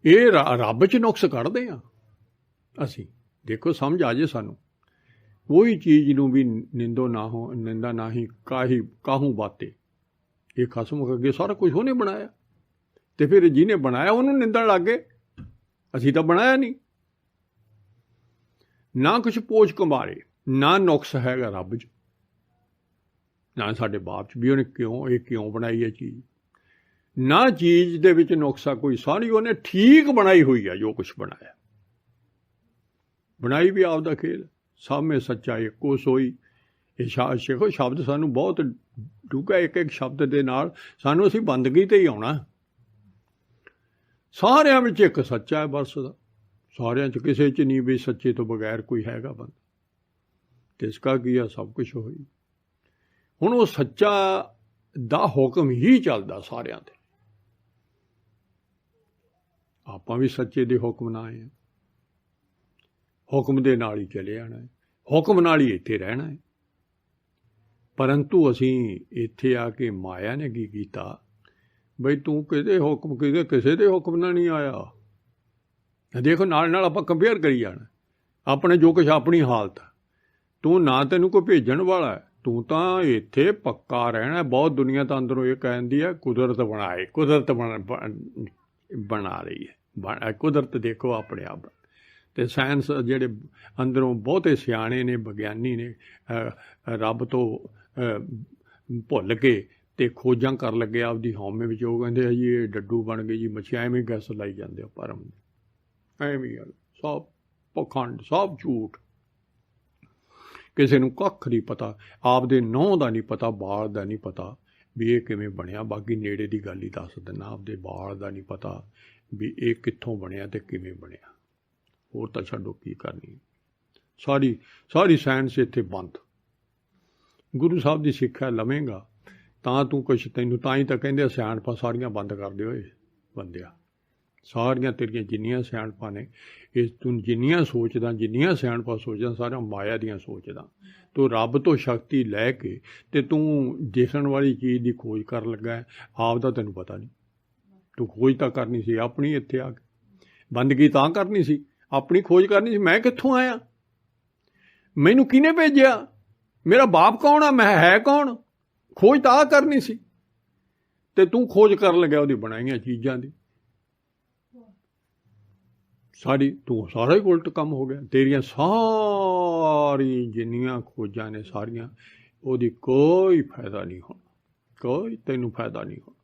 ਇਹ ਰੱਬ 'ਚ ਨੁਕਸ ਕੱਢਦੇ ਹਾਂ ਅਸੀਂ। ਦੇਖੋ ਸਮਝ ਆ ਜੇ ਸਾਨੂੰ। ਕੋਈ ਚੀਜ਼ ਨੂੰ ਵੀ ਨਿੰਦੋ ਨਾ ਹੋ, ਨਿੰਦਾ ਨਾ ਹੀ ਕਾਹੂ ਬਾਤੇ। ਇਹ ਖਸਮ ਅੱਗੇ ਸਾਰਾ ਕੁਝ ਉਹਨੇ ਬਣਾਇਆ, ਤੇ ਫਿਰ ਜਿਹਨੇ ਬਣਾਇਆ ਉਹਨੂੰ ਨਿੰਦਣ ਲੱਗ ਗਏ। ਅਸੀਂ ਤਾਂ ਬਣਾਇਆ ਨਹੀਂ। ਨਾ ਕੁਛ ਪੋਚ ਕੁਮਾਰੇ, ਨਾ ਨੁਕਸ ਹੈਗਾ ਰੱਬ 'ਚ, ਨਾ ਸਾਡੇ ਬਾਪ 'ਚ ਵੀ ਉਹਨੇ ਕਿਉਂ ਬਣਾਈ ਹੈ ਚੀਜ਼। ਨਾ ਚੀਜ਼ ਦੇ ਵਿੱਚ ਨੁਕਸਾ ਕੋਈ, ਸਾਰੀ ਉਹਨੇ ਠੀਕ ਬਣਾਈ ਹੋਈ ਆ। ਜੋ ਕੁਛ ਬਣਾਇਆ, ਬਣਾਈ ਵੀ ਆਪਦਾ ਖੇਲ। ਸਭ ਮੇਂ ਸੱਚਾ ਇੱਕੋ ਸੋਈ। ਇਹ ਸ਼ੇਖੋ ਸ਼ਬਦ ਸਾਨੂੰ ਬਹੁਤ ਡੂੰਘਾ, ਇੱਕ ਸ਼ਬਦ ਦੇ ਨਾਲ ਸਾਨੂੰ ਅਸੀਂ ਬੰਦਗੀ ਤੇ ਹੀ ਆਉਣਾ। ਸਾਰਿਆਂ ਵਿੱਚ ਇੱਕ ਸੱਚਾ ਹੈ ਵਰਸਦਾ, ਸਾਰਿਆਂ 'ਚ ਕਿਸੇ 'ਚ ਨਹੀਂ ਵੀ ਸੱਚੇ ਤੋਂ ਬਗੈਰ ਕੋਈ ਹੈਗਾ ਬੰਦਾ। ਤਿਸਕਾ ਕੀਆ ਸਭ ਕੁਛ ਹੋਈ। ਹੁਣ ਉਹ ਸੱਚਾ ਦਾ ਹੁਕਮ ਹੀ ਚੱਲਦਾ ਸਾਰਿਆਂ 'ਤੇ। ਆਪਾਂ ਵੀ ਸੱਚੇ ਦੇ ਹੁਕਮ ਨਾਲ ਆਏ ਹਾਂ। ਹੁਕਮ ਦੇ ਨਾਲ ਹੀ ਚਲੇ ਆਣਾ ਹੈ, ਹੁਕਮ ਨਾਲ ਹੀ ਇੱਥੇ ਰਹਿਣਾ ਹੈ। ਪਰੰਤੂ ਅਸੀਂ ਇੱਥੇ ਆ ਕੇ ਮਾਇਆ ਨੇ ਕੀ ਕੀਤਾ ਬਈ ਤੂੰ ਕਿਸੇ ਦੇ ਹੁਕਮ ਨਾਲ ਨਹੀਂ ਆਇਆ। ਦੇਖੋ ਨਾਲ ਆਪਾਂ ਕੰਪੇਅਰ ਕਰੀ ਜਾਣਾ ਆਪਣੇ ਜੋ ਕੁਛ ਆਪਣੀ ਹਾਲਤ। ਤੂੰ ਨਾ ਤੈਨੂੰ ਕੋਈ ਭੇਜਣ ਵਾਲਾ, ਤੂੰ ਤਾਂ ਇੱਥੇ ਪੱਕਾ ਰਹਿਣਾ। ਬਹੁਤ ਦੁਨੀਆ ਤਾਂ ਅੰਦਰੋਂ ਇਹ ਕਹਿੰਦੀ ਹੈ ਕੁਦਰਤ ਬਣਾਏ, ਕੁਦਰਤ ਬਣਾ ਰਹੀ ਹੈ। ਕੁਦਰਤ ਦੇਖੋ ਆਪਣੇ ਆਪ। ਅਤੇ ਸਾਇੰਸ ਜਿਹੜੇ ਅੰਦਰੋਂ ਬਹੁਤੇ ਸਿਆਣੇ ਨੇ, ਵਿਗਿਆਨੀ ਨੇ, ਰੱਬ ਤੋਂ ਭੁੱਲ ਕੇ ਅਤੇ ਖੋਜਾਂ ਕਰਨ ਲੱਗੇ ਆਪਦੀ ਹਉਮੈ ਵਿੱਚ। ਉਹ ਕਹਿੰਦੇ ਆ ਜੀ ਇਹ ਡੱਡੂ ਬਣ ਗਏ ਜੀ, ਮੱਛੀ ਐਵੇਂ ਗੈਸ ਲਾਈ ਜਾਂਦੇ ਆ ਭਰਮ। ਐਵੇਂ ਗੱਲ, ਸਭ ਪਖੰਡ, ਸਭ ਝੂਠ। ਕਿਸੇ ਨੂੰ ਕੱਖ ਨਹੀਂ ਪਤਾ, ਆਪਦੇ ਨਹੁੰ ਦਾ ਨਹੀਂ ਪਤਾ, ਬਾਲ ਦਾ ਨਹੀਂ ਪਤਾ ਵੀ ਇਹ ਕਿਵੇਂ ਬਣਿਆ। ਬਾਕੀ ਨੇੜੇ ਦੀ ਗੱਲ ਹੀ ਦੱਸ ਦਿੰਦਾ। ਆਪਦੇ ਬਾਲ ਦਾ ਨਹੀਂ ਪਤਾ ਵੀ ਇਹ ਕਿੱਥੋਂ ਬਣਿਆ ਅਤੇ ਕਿਵੇਂ ਬਣਿਆ। ਹੋਰ ਤਾਂ ਛੱਡੋ ਕੀ ਕਰਨੀ। ਸਾਰੀ ਸਾਇੰਸ ਇੱਥੇ ਬੰਦ। ਗੁਰੂ ਸਾਹਿਬ ਦੀ ਸਿੱਖਿਆ ਲਵੇਂਗਾ ਤਾਂ ਤੂੰ ਕੁਛ, ਤੈਨੂੰ ਤਾਂ ਹੀ ਤਾਂ ਕਹਿੰਦੇ ਸਿਆਣਪਾਂ ਸਾਰੀਆਂ ਬੰਦ ਕਰ ਦਿਓ ਏ ਬੰਦਿਆ। ਸਾਰੀਆਂ ਤੇਰੀਆਂ ਜਿੰਨੀਆਂ ਸਿਆਣਪਾਂ ਨੇ, ਇਸ ਤੂੰ ਜਿੰਨੀਆਂ ਸੋਚਦਾ, ਜਿੰਨੀਆਂ ਸਿਆਣਪਾਂ ਸੋਚਦਾ, ਸਾਰੀਆਂ ਮਾਇਆ ਦੀਆਂ ਸੋਚਦਾ। ਤੂੰ ਰੱਬ ਤੋਂ ਸ਼ਕਤੀ ਲੈ ਕੇ ਤੇ ਤੂੰ ਦਿਸਣ ਵਾਲੀ ਚੀਜ਼ ਦੀ ਖੋਜ ਕਰਨ ਲੱਗਾ ਹੈ। ਆਪ ਦਾ ਤੈਨੂੰ ਪਤਾ ਨਹੀਂ। ਤੂੰ ਖੋਜ ਤਾਂ ਕਰਨੀ ਸੀ ਆਪਣੀ, ਇੱਥੇ ਆ ਕੇ ਬੰਦਗੀ ਤਾਂ ਕਰਨੀ ਸੀ, ਆਪਣੀ ਖੋਜ ਕਰਨੀ ਸੀ। ਮੈਂ ਕਿੱਥੋਂ ਆਇਆ, ਮੈਨੂੰ ਕਿਹਨੇ ਭੇਜਿਆ, ਮੇਰਾ ਬਾਪ ਕੌਣ ਆ, ਮੈਂ ਹੈ ਕੌਣ, ਖੋਜ ਤਾਂ ਆ ਕਰਨੀ ਸੀ। ਤੇ ਤੂੰ ਖੋਜ ਕਰਨ ਲੱਗਿਆ ਉਹਦੀ ਬਣਾਈਆਂ ਚੀਜ਼ਾਂ ਦੀ। ਸਾਰੀ ਤੂੰ ਸਾਰਾ ਹੀ ਉਲਟ ਕੰਮ ਹੋ ਗਿਆ। ਤੇਰੀਆਂ ਸਾਰੀ ਜਿੰਨੀਆਂ ਖੋਜਾਂ ਨੇ ਸਾਰੀਆਂ, ਉਹਦੀ ਕੋਈ ਫਾਇਦਾ ਨਹੀਂ ਹੋਣਾ, ਕੋਈ ਤੈਨੂੰ ਫਾਇਦਾ ਨਹੀਂ ਹੋਣਾ।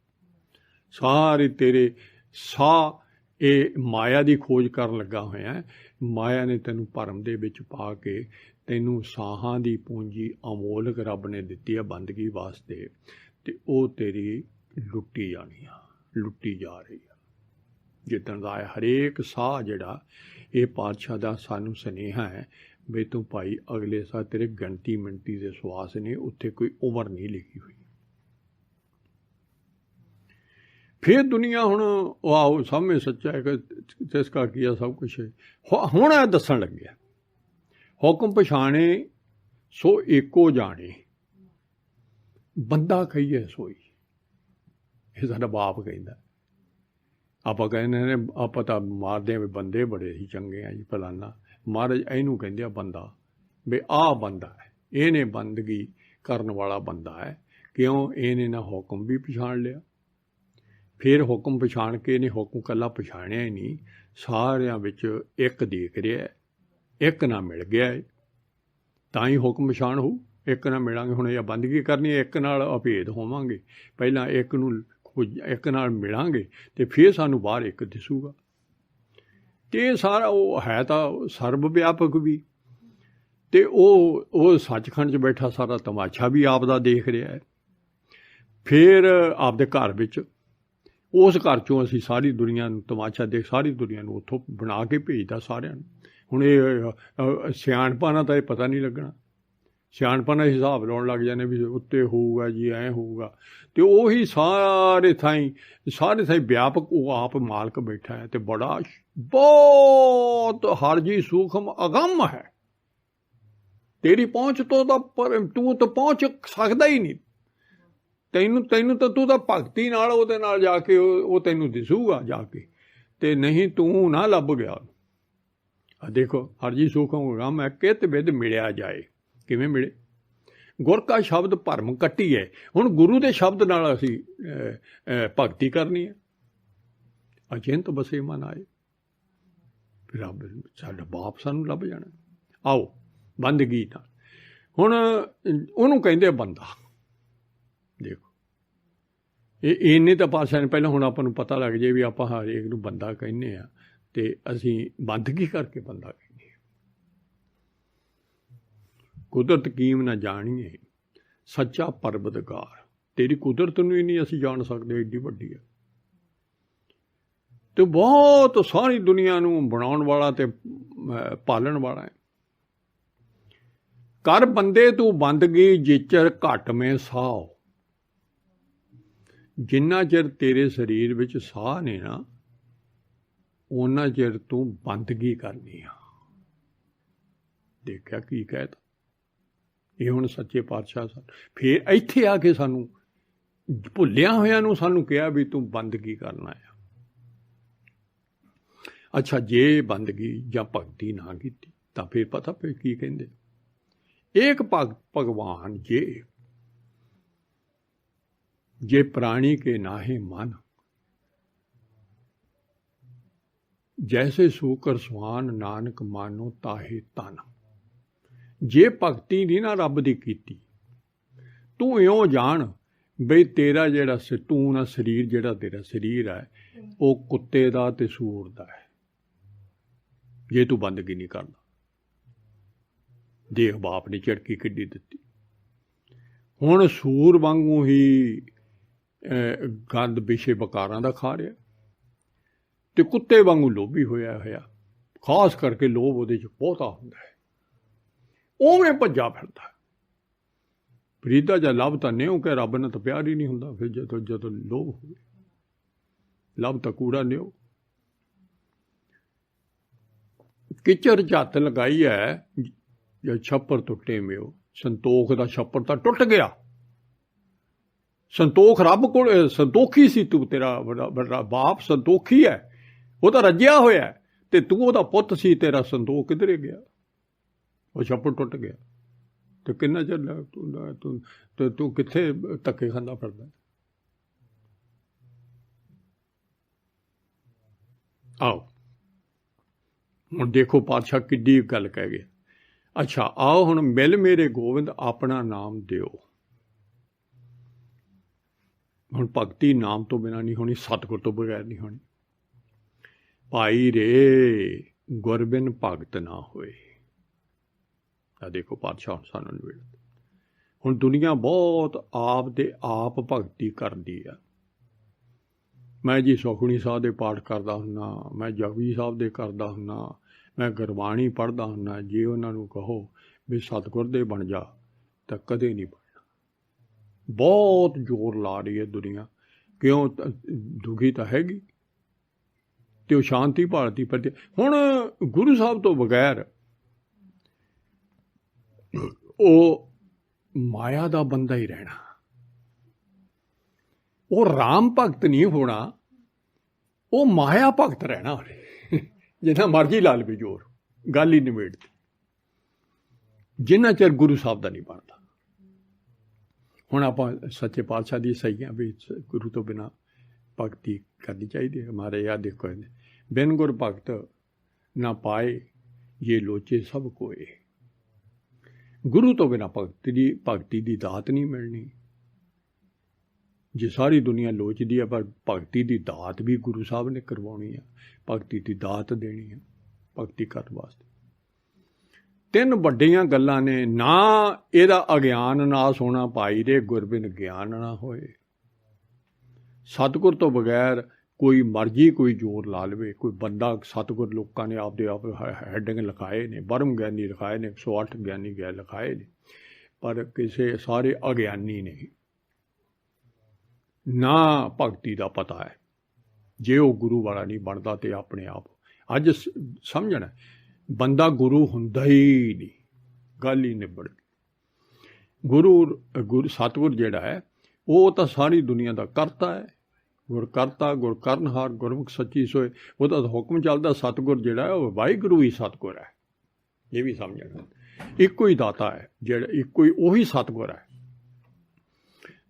ਸਾਰੇ ਤੇਰੇ ਸਾਹ ਇਹ ਮਾਇਆ ਦੀ ਖੋਜ ਕਰਨ ਲੱਗਾ ਹੋਇਆ। ਮਾਇਆ ਨੇ ਤੈਨੂੰ ਭਰਮ ਦੇ ਵਿੱਚ ਪਾ ਕੇ ਤੈਨੂੰ ਸਾਹਾਂ ਦੀ ਪੂੰਜੀ ਅਮੋਲਕ ਰੱਬ ਨੇ ਦਿੱਤੀ ਆ ਬੰਦਗੀ ਵਾਸਤੇ, ਅਤੇ ਉਹ ਤੇਰੀ ਲੁੱਟੀ ਜਾਣੀ ਆ, ਲੁੱਟੀ ਜਾ ਰਹੀ ਆ। ਜਿੱਦਣ ਦਾ ਹਰੇਕ ਸਾਹ ਜਿਹੜਾ, ਇਹ ਪਾਤਸ਼ਾਹ ਦਾ ਸਾਨੂੰ ਸੁਨੇਹਾ ਹੈ ਵੀ ਤੂੰ ਭਾਈ ਅਗਲੇ ਸਾਹ ਤੇਰੇ ਗਿਣਤੀ ਮਿਣਤੀ ਦੇ ਸਵਾਸ ਨੇ, ਉੱਥੇ ਕੋਈ ਉਮਰ ਨਹੀਂ ਲਿਖੀ ਹੋਈ। ਫਿਰ ਦੁਨੀਆ ਹੁਣ ਆਓ ਸਾਹਮਣੇ ਸੱਚਾ ਹੈ ਕਿ ਜਿਸਕਾ ਕੀਆ ਸਭ ਕੁਛ ਹੈ। ਹੁਣ ਇਹ ਦੱਸਣ ਲੱਗਿਆ, ਹੁਕਮ ਪਛਾਣੇ ਸੋ ਏਕੋ ਜਾਣੇ, ਬੰਦਾ ਕਹੀਏ ਸੋਈ। ਇਹ ਸਾਡਾ ਬਾਪ ਕਹਿੰਦਾ। ਆਪਾਂ ਕਹਿੰਦੇ ਨੇ ਆਪਾਂ ਤਾਂ ਮਾਰਦੇ ਹਾਂ ਵੀ ਬੰਦੇ ਬੜੇ ਹੀ ਚੰਗੇ ਆ ਜੀ ਫਲਾਨਾ। ਮਹਾਰਾਜ ਇਹਨੂੰ ਕਹਿੰਦੇ ਆ ਬੰਦਾ, ਵੀ ਆਹ ਬੰਦਾ ਹੈ, ਇਹਨੇ ਬੰਦਗੀ ਕਰਨ ਵਾਲਾ ਬੰਦਾ ਹੈ। ਕਿਉਂ? ਇਹਨੇ ਨਾ ਹੁਕਮ ਵੀ ਪਛਾਣ ਲਿਆ, ਫਿਰ ਹੁਕਮ ਪਛਾਣ ਕੇ ਇਹਨੇ ਹੁਕਮ ਇਕੱਲਾ ਪਛਾਣਿਆ ਹੀ ਨਹੀਂ, ਸਾਰਿਆਂ ਵਿੱਚ ਇੱਕ ਦੇਖ ਰਿਹਾ, ਇੱਕ ਨਾਲ ਮਿਲ ਗਿਆ ਹੈ, ਤਾਂ ਹੀ ਹੁਕਮ ਪਛਾਣ ਹੋਊ। ਇੱਕ ਨਾਲ ਮਿਲਾਂਗੇ, ਹੁਣ ਇਹ ਬੰਦਗੀ ਕਰਨੀ, ਇੱਕ ਨਾਲ ਅਭੇਦ ਹੋਵਾਂਗੇ। ਪਹਿਲਾਂ ਇੱਕ ਨੂੰ ਇੱਕ ਨਾਲ ਮਿਲਾਂਗੇ ਅਤੇ ਫਿਰ ਸਾਨੂੰ ਬਾਹਰ ਇੱਕ ਦਿਸੂਗਾ। ਅਤੇ ਇਹ ਸਾਰਾ ਉਹ ਹੈ ਤਾਂ ਸਰਬ ਵਿਆਪਕ ਵੀ, ਅਤੇ ਉਹ ਸੱਚਖੰਡ 'ਚ ਬੈਠਾ ਸਾਰਾ ਤਮਾਸ਼ਾ ਵੀ ਆਪ ਦਾ ਦੇਖ ਰਿਹਾ ਹੈ। ਫਿਰ ਆਪਦੇ ਘਰ ਵਿੱਚ, ਉਸ ਘਰ 'ਚੋਂ ਅਸੀਂ ਸਾਰੀ ਦੁਨੀਆ ਨੂੰ ਤਮਾਸ਼ਾ ਦੇਖ, ਸਾਰੀ ਦੁਨੀਆ ਨੂੰ ਉੱਥੋਂ ਬਣਾ ਕੇ ਭੇਜਦਾ ਸਾਰਿਆਂ ਨੂੰ। ਹੁਣ ਇਹ ਸਿਆਣਪਾਂ ਨਾਲ ਤਾਂ ਇਹ ਪਤਾ ਨਹੀਂ ਲੱਗਣਾ, ਸਿਆਣਪਾਂ ਨਾਲ ਹਿਸਾਬ ਲਾਉਣ ਲੱਗ ਜਾਂਦੇ ਵੀ ਉੱਤੇ ਹੋਊਗਾ ਜੀ, ਐਂ ਹੋਊਗਾ। ਅਤੇ ਉਹੀ ਸਾਰੇ ਥਾਈਂ ਵਿਆਪਕ ਉਹ ਆਪ ਮਾਲਕ ਬੈਠਾ ਹੈ, ਅਤੇ ਬੜਾ ਬਹੁਤ ਹਰ ਜੀ ਸੂਖਮ ਅਗੰਮ ਹੈ। ਤੇਰੀ ਪਹੁੰਚ ਤੋਂ ਤਾਂ ਪਰ ਤੂੰ ਤਾਂ ਪਹੁੰਚ ਸਕਦਾ ਹੀ ਨਹੀਂ। ਤੈਨੂੰ ਤਾਂ ਤੂੰ ਤਾਂ ਭਗਤੀ ਨਾਲ ਉਹਦੇ ਨਾਲ ਜਾ ਕੇ ਉਹ ਤੈਨੂੰ ਦਿਸੂਗਾ ਜਾ ਕੇ, ਅਤੇ ਨਹੀਂ ਤੂੰ ਨਾ ਲੱਭ ਗਿਆ। ਦੇਖੋ ਹਰ ਜੀ ਸੂਖਮ ਅਗੰਮ ਹੈ, ਕਿਤ ਬਿਧ ਮਿਲਿਆ ਜਾਏ। ਕਿਵੇਂ ਮਿਲੇ? ਗੁਰ ਕਾ ਸ਼ਬਦ ਭਰਮ ਕੱਟੀ ਹੈ। ਹੁਣ ਗੁਰੂ ਦੇ ਸ਼ਬਦ ਨਾਲ ਅਸੀਂ ਭਗਤੀ ਕਰਨੀ ਹੈ। ਅਚਿੰਤ ਬਸੇ ਮਨ ਆਏ, ਫਿਰ ਰੱਬ ਸਾਡਾ ਬਾਪ ਸਾਨੂੰ ਲੱਭ ਜਾਣਾ। ਆਓ ਬੰਦਗੀ ਨਾਲ, ਹੁਣ ਉਹਨੂੰ ਕਹਿੰਦੇ ਬੰਦਾ। ਦੇਖੋ ਇਹ ਇੰਨੇ ਤਾਂ ਪਾਤਸ਼ਾਹ ਨੇ ਪਹਿਲਾਂ, ਹੁਣ ਆਪਾਂ ਨੂੰ ਪਤਾ ਲੱਗ ਜਾਏ ਵੀ ਆਪਾਂ ਹਰੇਕ ਨੂੰ ਬੰਦਾ ਕਹਿੰਦੇ ਹਾਂ, ਅਤੇ ਅਸੀਂ ਬੰਦਗੀ ਕਰਕੇ ਬੰਦਾ ਕਹਿੰਦੇ। ਕੁਦਰਤ ਕੀਮ ਨਾ ਜਾਣੀਏ ਸੱਚਾ ਪਰਵਤਗਾਰ। ਤੇਰੀ ਕੁਦਰਤ ਨੂੰ ਹੀ ਨਹੀਂ ਅਸੀਂ ਜਾਣ ਸਕਦੇ, ਏਡੀ ਵੱਡੀ ਹੈ। ਤੇ ਬਹੁਤ ਸਾਰੀ ਦੁਨੀਆ ਨੂੰ ਬਣਾਉਣ ਵਾਲਾ ਤੇ ਪਾਲਣ ਵਾਲਾ ਹੈ। ਕਰ ਬੰਦੇ ਤੂੰ ਬੰਦਗੀ ਜਿਚਰ ਘੱਟ ਮੈਂ ਸਾਹ। ਜਿੰਨਾ ਚਿਰ ਤੇਰੇ ਸਰੀਰ ਵਿੱਚ ਸਾਹ ਨੇ ਨਾ, ਉਹਨਾਂ ਚਿਰ ਤੂੰ ਬੰਦਗੀ ਕਰਨੀ ਆ। ਦੇਖਿਆ ਕੀ ਕਹਿਤਾ ਇਹ ਹੁਣ ਸੱਚੇ ਪਾਤਸ਼ਾਹ ਸਨ। ਫਿਰ ਇੱਥੇ ਆ ਕੇ ਸਾਨੂੰ ਭੁੱਲਿਆ ਹੋਇਆਂ ਨੂੰ ਸਾਨੂੰ ਕਿਹਾ ਵੀ ਤੂੰ ਬੰਦਗੀ ਕਰਨਾ ਆ। ਅੱਛਾ, ਜੇ ਬੰਦਗੀ ਜਾਂ ਭਗਤੀ ਨਾ ਕੀਤੀ ਤਾਂ ਫਿਰ ਪਤਾ ਫਿਰ ਕੀ ਕਹਿੰਦੇ? ਏਕ ਭਗਵਾਨ ਜੇ ਪ੍ਰਾਣੀ ਕੇ ਨਾਹੇ ਮਨ, ਜੈਸੇ ਸੂਕਰ ਸਵਾਨ ਨਾਨਕ ਮਾਨੋ ਤਾਹੇ ਤਨ। ਜੇ ਭਗਤੀ ਨਹੀਂ ਨਾ ਰੱਬ ਦੀ ਕੀਤੀ, ਤੂੰ ਇਉਂ ਜਾਣ ਬਈ ਤੇਰਾ ਜਿਹੜਾ ਤੂੰ ਨਾ ਸਰੀਰ, ਜਿਹੜਾ ਤੇਰਾ ਸਰੀਰ ਹੈ ਉਹ ਕੁੱਤੇ ਦਾ ਤੇ ਸੂਰ ਦਾ ਹੈ। ਜੇ ਤੂੰ ਬੰਦਗੀ ਨਹੀਂ ਕਰਦਾ, ਦੇਖ ਬਾਪ ਨੇ ਝੜਕੀ ਕਿੱਡੀ ਦਿੱਤੀ। ਹੁਣ ਸੂਰ ਵਾਂਗੂ ਹੀ ਗੰਦ ਵਿਸ਼ੇ ਬਕਾਰਾਂ ਦਾ ਖਾ ਰਿਹਾ, ਤੇ ਕੁੱਤੇ ਵਾਂਗੂ ਲੋਭੀ ਹੋਇਆ। ਖਾਸ ਕਰਕੇ ਲੋਭ ਉਹਦੇ 'ਚ ਬਹੁਤਾ ਹੁੰਦਾ ਹੈ, ਉਵੇਂ ਭੱਜਾ ਫਿਰਦਾ। ਫਰੀਦਾ ਜਾਂ ਲੱਭ ਤਾਂ ਨਿਉ ਕਿ ਰੱਬ ਨਾਲ ਤਾਂ ਪਿਆਰ ਹੀ ਨਹੀਂ ਹੁੰਦਾ। ਫਿਰ ਜਦੋਂ ਲੋਭ ਹੋਵੇ, ਲੱਭ ਤਾਂ ਕੂੜਾ ਨਿਉ। किचर झत्त लगाई है जो छप्पर टुटे मेओ। संतोख का छप्पर तो टुट गया। संतोख रब को संतोखी सी तू, तेरा बड़ा बाप संतोखी है, वो तो रज्या होया है, ते तू ओदा पुत सी, तेरा संतोख किधरे गया? वो छप्पर टुट गया। तो किन्ना चर तू तू कित्थे धक्के खांदा फिरदा? आओ हुण देखो पातशाह किड्डी गल कह गए। अच्छा आओ हुण मिल मेरे गोविंद अपना नाम दिओ। हुण भगती नाम तो बिना नहीं होनी, सतगुर तो बगैर नहीं होनी। भाई रे गुरबिन भगत ना होए। देखो पातशाह हुण सानूं निवेड़। हुण दुनिया बहुत आप दे आप भगती करदी है। मैं जी सुखमनी साहब दे पाठ करदा हुन्ना, मैं जपजी साहब दे करदा हुन्ना, मैं गुरबाणी पढ़दा हुन्ना। जे उन्हां नूं कहो भी सतगुर दे बन जा तां कदे नहीं बनना। बहुत जोर ला रही है दुनिया, क्यों? दुखी तो हैगी ते वो शांति भालती फिरदी। हुण गुरु साहब तो बगैर वो माया दा बंदा ही रहना। वो राम भगत नहीं होना, वो माया भगत रहना। जिन्ना मर्जी ला लवे जोर, गल ही निबेड़ती। जिन्ना चिर गुरु साहब का नहीं बनता। हुण आपां सच्चे पातशाह दी सही हैं भी गुरु तो बिना भगती करनी चाहिए। हमारे याद देखो, बिन गुर भगत ना पाए ये लोचे सब कोए। गुरु तो बिना भगती दी दात नहीं मिलनी। जे सारी दुनिया लोचदी है, पर भगती दी दात भी गुरु साहब ने करवानी है। भगती दी दात देनी है भगती करने वास्ते। तीन वड्डियां गल्लां ने, ना इहदा अज्ञान नास होना भाई रे गुरबिन ज्ञान ना होए। सतगुर तो बगैर कोई मर्जी कोई जोर ला लवे कोई बंदा। सतगुर लोगों ने आपदे आप हैडिंग लिखाए ने, ब्रह्म ज्ञानी लिखाए ने, 108 ज्ञानी गए लिखाए ने, पर किसे सारे अज्ञानी ने। ना भगती का पता है। जे वो गुरु वाला नहीं बनता तो अपने आप अज समझना बंदा गुरु हुंदा ही नहीं, गल ही निबड़ गई। गुरु सतगुर जिहड़ा है वो तो सारी दुनिया का करता है। गुर करता गुर करनहार गुरमुख सच्ची सोए, वो तो हुक्म चलता। सतगुर जिहड़ा है वो वाहिगुरू ही सतगुर है। ये भी समझना इको ही दाता है, जिहड़ा इको ही उही सतगुर है।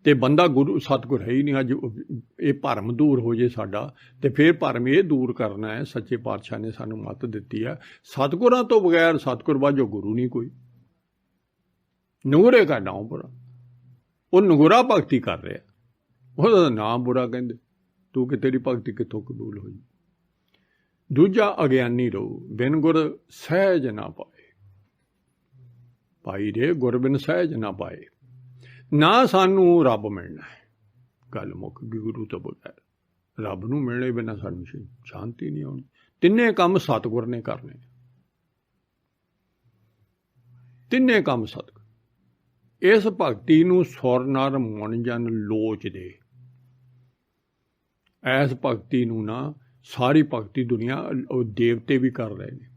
तो बंदा गुरु सतगुर है ही नहीं। अज ये भरम दूर हो जाए साडा, तो फिर भरम ये दूर करना है। सच्चे पातशाह ने सानू मत दी है, सतगुरां तो बगैर सतगुर वाजो गुरु नहीं कोई। नगुरे का नाम बुरा, वो नगुरा भगती कर रहा, ਉਹਦਾ नाम बुरा कहते। तू कि तेरी भगती कितों कबूल होई। दूजा अज्ञानी रहो, बिन गुर सहज ना पाए। भाई रे गुर बिन सहज ना पाए। ना सानू रब मिलना है, गल मुक गई। गुरु तो बगैर रब नूं मिलने बिना सानू शांति नहीं आनी। तिन्ने काम सतगुर ने करने, तिन्ने काम सतगुर। इस भगती नूं सुर नर मुन जन लोचदे। इस भगती नूं ना सारी भगती दुनिया देवते भी कर रहे हैं।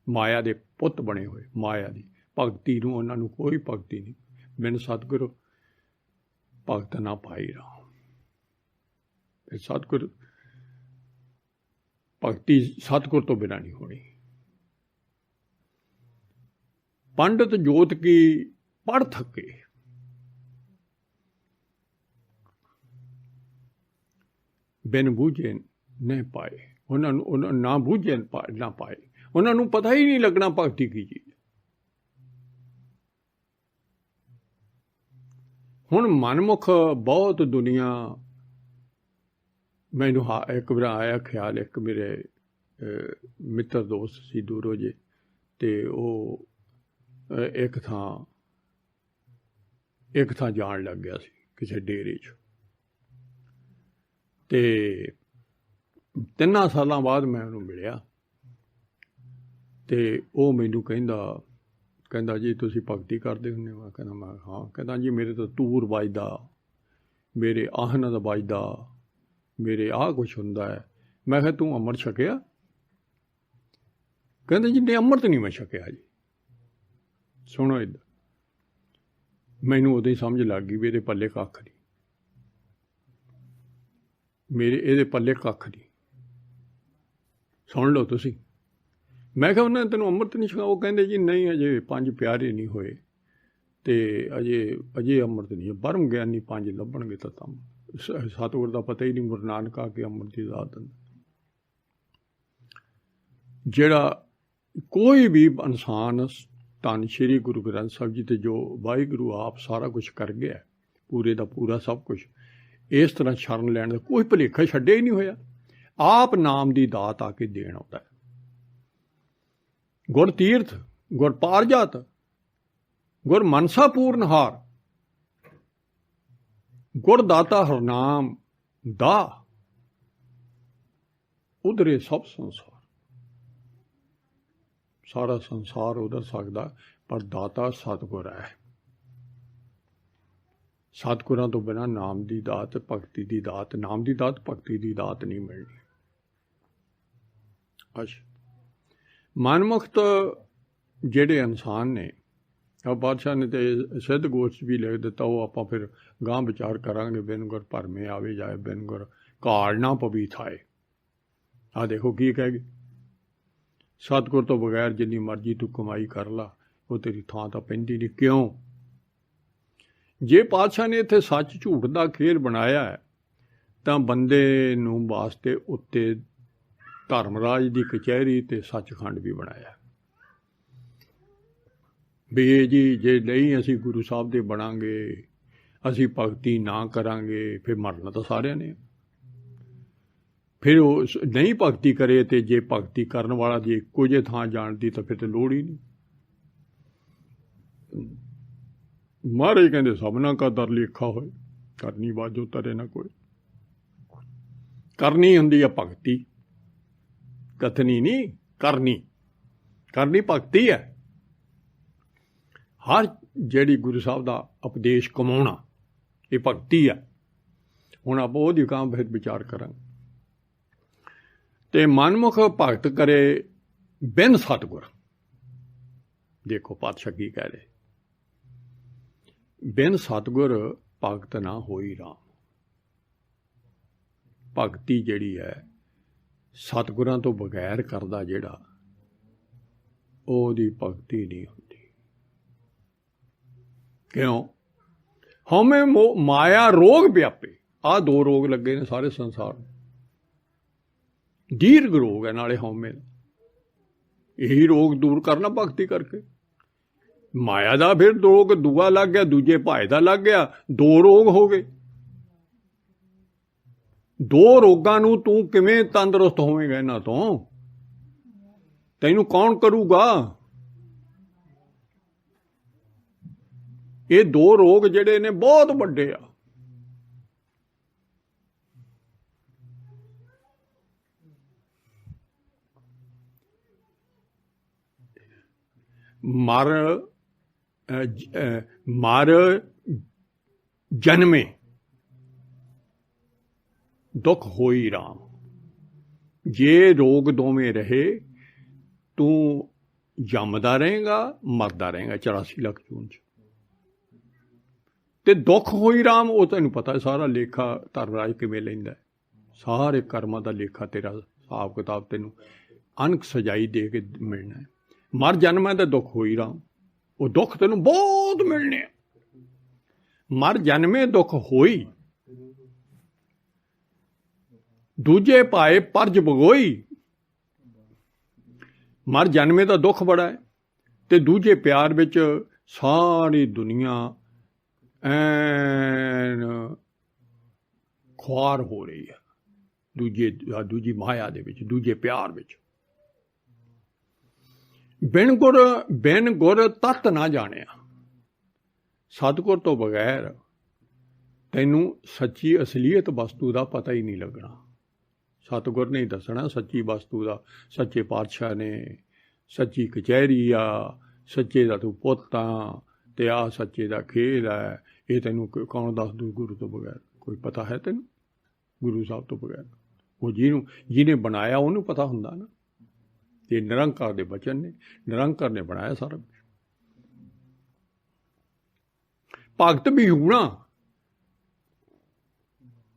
माया दे पुत बने हुए, माया दी भगती नूं उन्हां नूं कोई भगती नहीं। बिन सतगुर भगत ना पाई राम। सतगुर भगती सतगुर तो बिना नहीं होनी। पंडित जोत की पढ़ थके, बिन बूझे न पाए। उन्होंने ना बूझे ना पाए, उन्होंने पता ही नहीं लगना भगती की चीज। हुण मनमुख बहुत दुनिया। मैनू एक बार आया ख्याल, एक मेरे मित्र दोस्त सी दूरों जे, ते वो एक थां जान लग गया सी किसी डेरे च। ते 3 साल बाद मैं उन्होंने मिलिया, ते वो मैनू कहंदा जी तुसीं भगती करदे हुंदे हो? कहंदा मैं हाँ। कहंदा जी मेरे तो तूर वजदा, मेरे आहनद वजदा, मेरे आ कुछ हुंदा है। मैं कहा तूं अमर छकिया? कहते जिन्ने अमृत नहीं मैं छकिया जी। सुनो इधर, मैनू उदों ही समझ लग गई भी ये पल्ले कख नहीं, मेरे ये पल्ले कख नहीं। सुन लो तुसी। मैं क्या उन्हें तेन अमृत नहीं छका? वो कहते जी नहीं अजे 5 प्यारे नहीं होए तो अजे अमृत नहीं। ब्रह्म ज्ञानी 5 लभणगे तो तम सतगुर का पता ही नहीं। गुरु नानक आके अमृत की दात दिंदा। जेड़ा कोई भी इंसान धन श्री गुरु ग्रंथ साहिब जी ते जो वाहिगुरु आप सारा कुछ कर गया, पूरे का पूरा सब कुछ, इस तरह शरण लैण का कोई भुलेखा छड्डिया ही नहीं होया। आप नाम की दात आके देण आउंदा है। गुर तीर्थ, गुर पारजात, गुर मनसा पूर्णहार, गुर दाता हरनाम दा, उधरे सब संसार। सारा संसार उधर सकता पर दाता सतगुर है। सतगुरां तो बिना नाम की दात, भगती की दात, नाम की दात भगती की दात नहीं मिलनी। अच्छा, मनमुक्त जेडे इंसान ने, अब बादशाह ने तो सिद्ध गोष्ठ भी लिख दिता, वो आप फिर गांह विचार करांगे। बिन गुर भरमे आवे जाए, बिन गुर काल ना पवी थाए। आ देखो की कह गए, सतगुर तो बगैर जिन्नी मर्जी तू कमाई कर ला, वो तेरी थां तो पैंदी नहीं। क्यों? जे पातशाह ने इत्थे सच झूठ का खेल बनाया है तो बंदे नूं वास्ते उत्ते धर्मराज की कचहरी ते सचखंड भी बनाया भी ये जी जे नहीं असी गुरु साहब दे बनांगे, असी भगती ना करांगे, फिर मरना तो सारे ने। फिर वो नहीं भगती करे तो जे भगती करन वाला जे इक्को जे थां जाणदी तो फिर तो लोड़ ही नहीं। महाराज कहते सबना का दर लेखा होए, करनी बाजो तरे ना कोई। करनी हुंदी है भगती, कथनी नहीं, करनी। करनी भगती है। हर जेड़ी गुरु साहब का उपदेश कमाउणा ये भगती है। हुण आपां ओहदी काम फिर विचार करांगे। ते मनमुख भगत करे बिन सतगुर। देखो पातशाह की कह रहे, बिन सतगुर भगत ना होई राम। भगती जिहड़ी है सतगुरां तो बगैर करदा जिहड़ा, ओहदी भगती नहीं हुंदी। क्यों? हमें माया रोग व्यापे। आ 2 रोग लगे ने सारे संसार में। दीर्घ रोग है नाले हौमे। यही रोग दूर करना भगती करके। माया का फिर रोग दूआ लग गया, दूजे भाई का लग गया, 2 रोग हो गए। 2 रोगां नूं तू किवें तंदुरुस्त होवेगा? इन्हां तो तैनूं कौन करूगा? ये 2 रोग जिहड़े ने बहुत वड्डे आ। मर जन्मे दुख होई राम। जे रोग दोवें रहे तू जमदा रहेगा, मरदा रहेगा 84 लाख जून च। ते दुख होई राम, वो तैनूं पता है सारा लेखा धर्मराज किवें लैंदा है। सारे कर्मां दा लेखा तेरा हिसाब किताब तैनूं अनक सजाई दे के मिलना है। मर जन्म है तो दुख होई राम, वो दुख तेनों बहुत मिलने। मर जन्मे दुख होई, दूजे पाए परज बगोई। मर जन्मे का दुख बड़ा है, तो दूजे प्यार विच सारी दुनिया ऐन ख्वार हो रही है। दूजी माया दे विच, दूजे प्यार विच। बिन गुर तत ना जानिया। सतगुर तो बगैर तैनूं सच्ची असलीयत वस्तु का पता ही नहीं लगना। सतगुर ने दसना सच्ची वस्तु का। सच्चे पातशाह ने सच्ची कचहरी आ, सच्चे का तू पुत्त आ, ते आ सच्चे का खेल है। ये तैनूं कौन दस दू? गुरु तो बगैर कोई पता है तैनूं? गुरु साहब तो बगैर वो जिन्हें बनाया उन्होंने पता हुंदा ना। ये निरंकार के बचन ने, निरंकार ने बनाया सारा कुछ। भगत भी होना,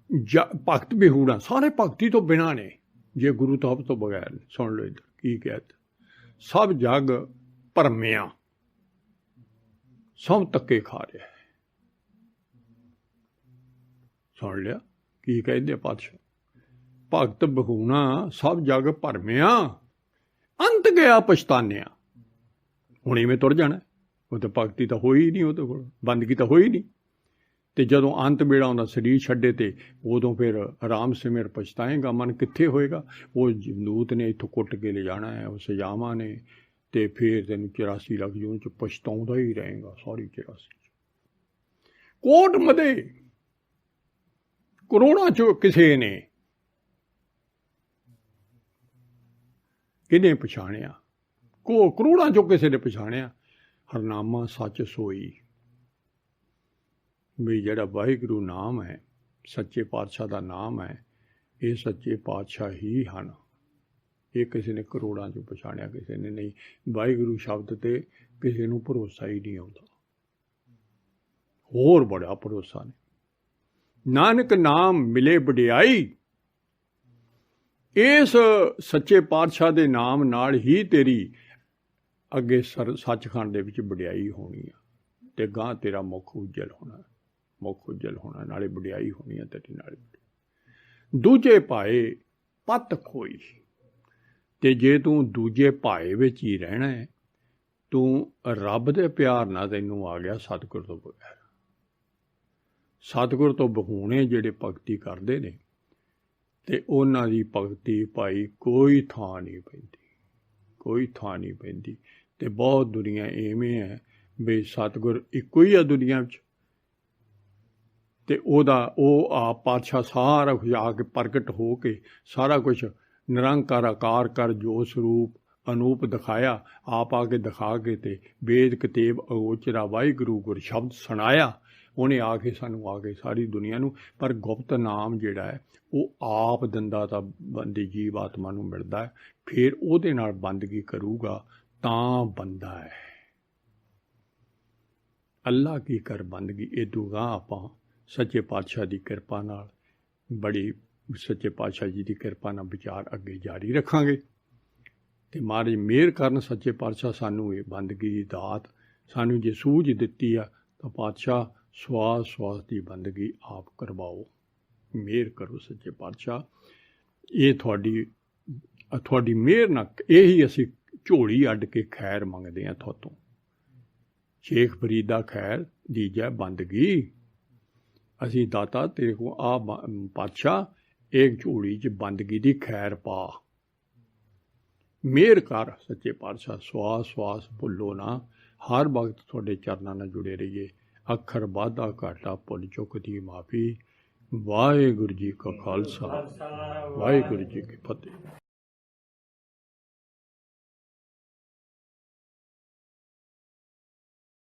भगत भी होना, सारे भगती तो बिना ने, जे गुरु तहब तो बगैर ने। सुन लो इधर की कहते, सब जग भरमिया, सब धक्के खा रहा है। सुन लिया की कहते पातशाह, भगत बहूना सब जग भरमिया, अंत गया पछतानिया। हुण इवें तुर जाना, वो तो भगती तो होई ही नहीं, वो तो बंदगी तो होई नहीं। तो जदों अंत बेड़ा आउंदा शरीर छड्डे ते उदों फिर आराम सिमर पछताएगा, मन कित्थे होएगा। वो जमदूत ने इत्थों कुट के ले जाना है, वो सजावां ने, ते फिर तेन 84 लाख जून च पछताउंदा ही रहेगा सारी 84। कोट मदे करोड़ां चो किसे ने किने पछाणिया, करोड़ां चो किसे ने पछाणिया, हरनामा सच सोई। भी जिहड़ा वाहिगुरू नाम है, सच्चे पातशाह का नाम है, ये सच्चे पातशाह ही हैं। ये किसी ने करोड़ां चो पछाणिया, किसी ने नहीं। वाहिगुरू शब्द ते किसी नूं भरोसा ही नहीं आता, होर बड़ा भरोसा नहीं। नानक नाम मिले वडियाई, इस सच्चे पातशाह के नाम नाल ही तेरी अगे सचखंड दे विच वडियाई होनी है, ते गां तेरा मुख उज्जल होना, मुख उज्जल होना, नाले वडियाई होनी है तेरी नाल। दूजे पाए पत खोई, ते जे तू दूजे पाए विच ही रहना है, तू रब दे प्यार ना तैनूं आ गया सतगुर तो बगैर। सतगुर तो बहूने जिहड़े भगती करते ने, ते उन्हां दी भगती भाई कोई थां नहीं पैंदी, कोई थां नहीं पैंदी। ते बहुत दुनिया इवें है भी सतगुर इक्को ही है दुनिया च, ते ओदा आप पातशाह सारा कुछ आके प्रगट हो के सारा कुछ निरंकार आकार कर जो स्वरूप अनूप दिखाया, आप आके दिखा के ते वेद कतेब अगोचरा वाहिगुरू गुर शब्द सुनाया। उन्हें आके सानू आके सारी दुनिया नू, पर गुप्त नाम जिहड़ा है वो आप दिंदा तां बंदी जीव आत्मा नू मिलदा है, फिर उहदे नाल बंदगी करूगा तां बंदा है। अल्लाह की कर बंदगी। इदों गां आपां सच्चे पातशाह की कृपा नाल, बड़ी सच्चे पातशाह जी की कृपा नाल विचार अगे जारी रखांगे। ते महाराज मेहर करन सच्चे पातशाह सानू ये बंदगी की दात, सानू जे सूझ दित्ती आ तां पातशाह स्वास स्वास की बंदगी आप करवाओ। मेहर करो सच्चे पातशाह, ये थोड़ी मेहर ना, यही असी झोली अड्ड के खैर मंगते हैं थोतों। शेख फरीदा खैर दीजै बंदगी, असी दाता तेरे को आ पातशाह एक झोली च बंदगी दी खैर पा। मेहर कर सच्चे पातशाह, स्वास स्वास भुल्लो ना, हर वक्त थोड़े चरनां नाल जुड़े रहिए। अखर वाधा घाटा भुल चुक दी माफ़ी। वाहिगुरू जी का खालसा, वाहिगुरू जी की फतेह।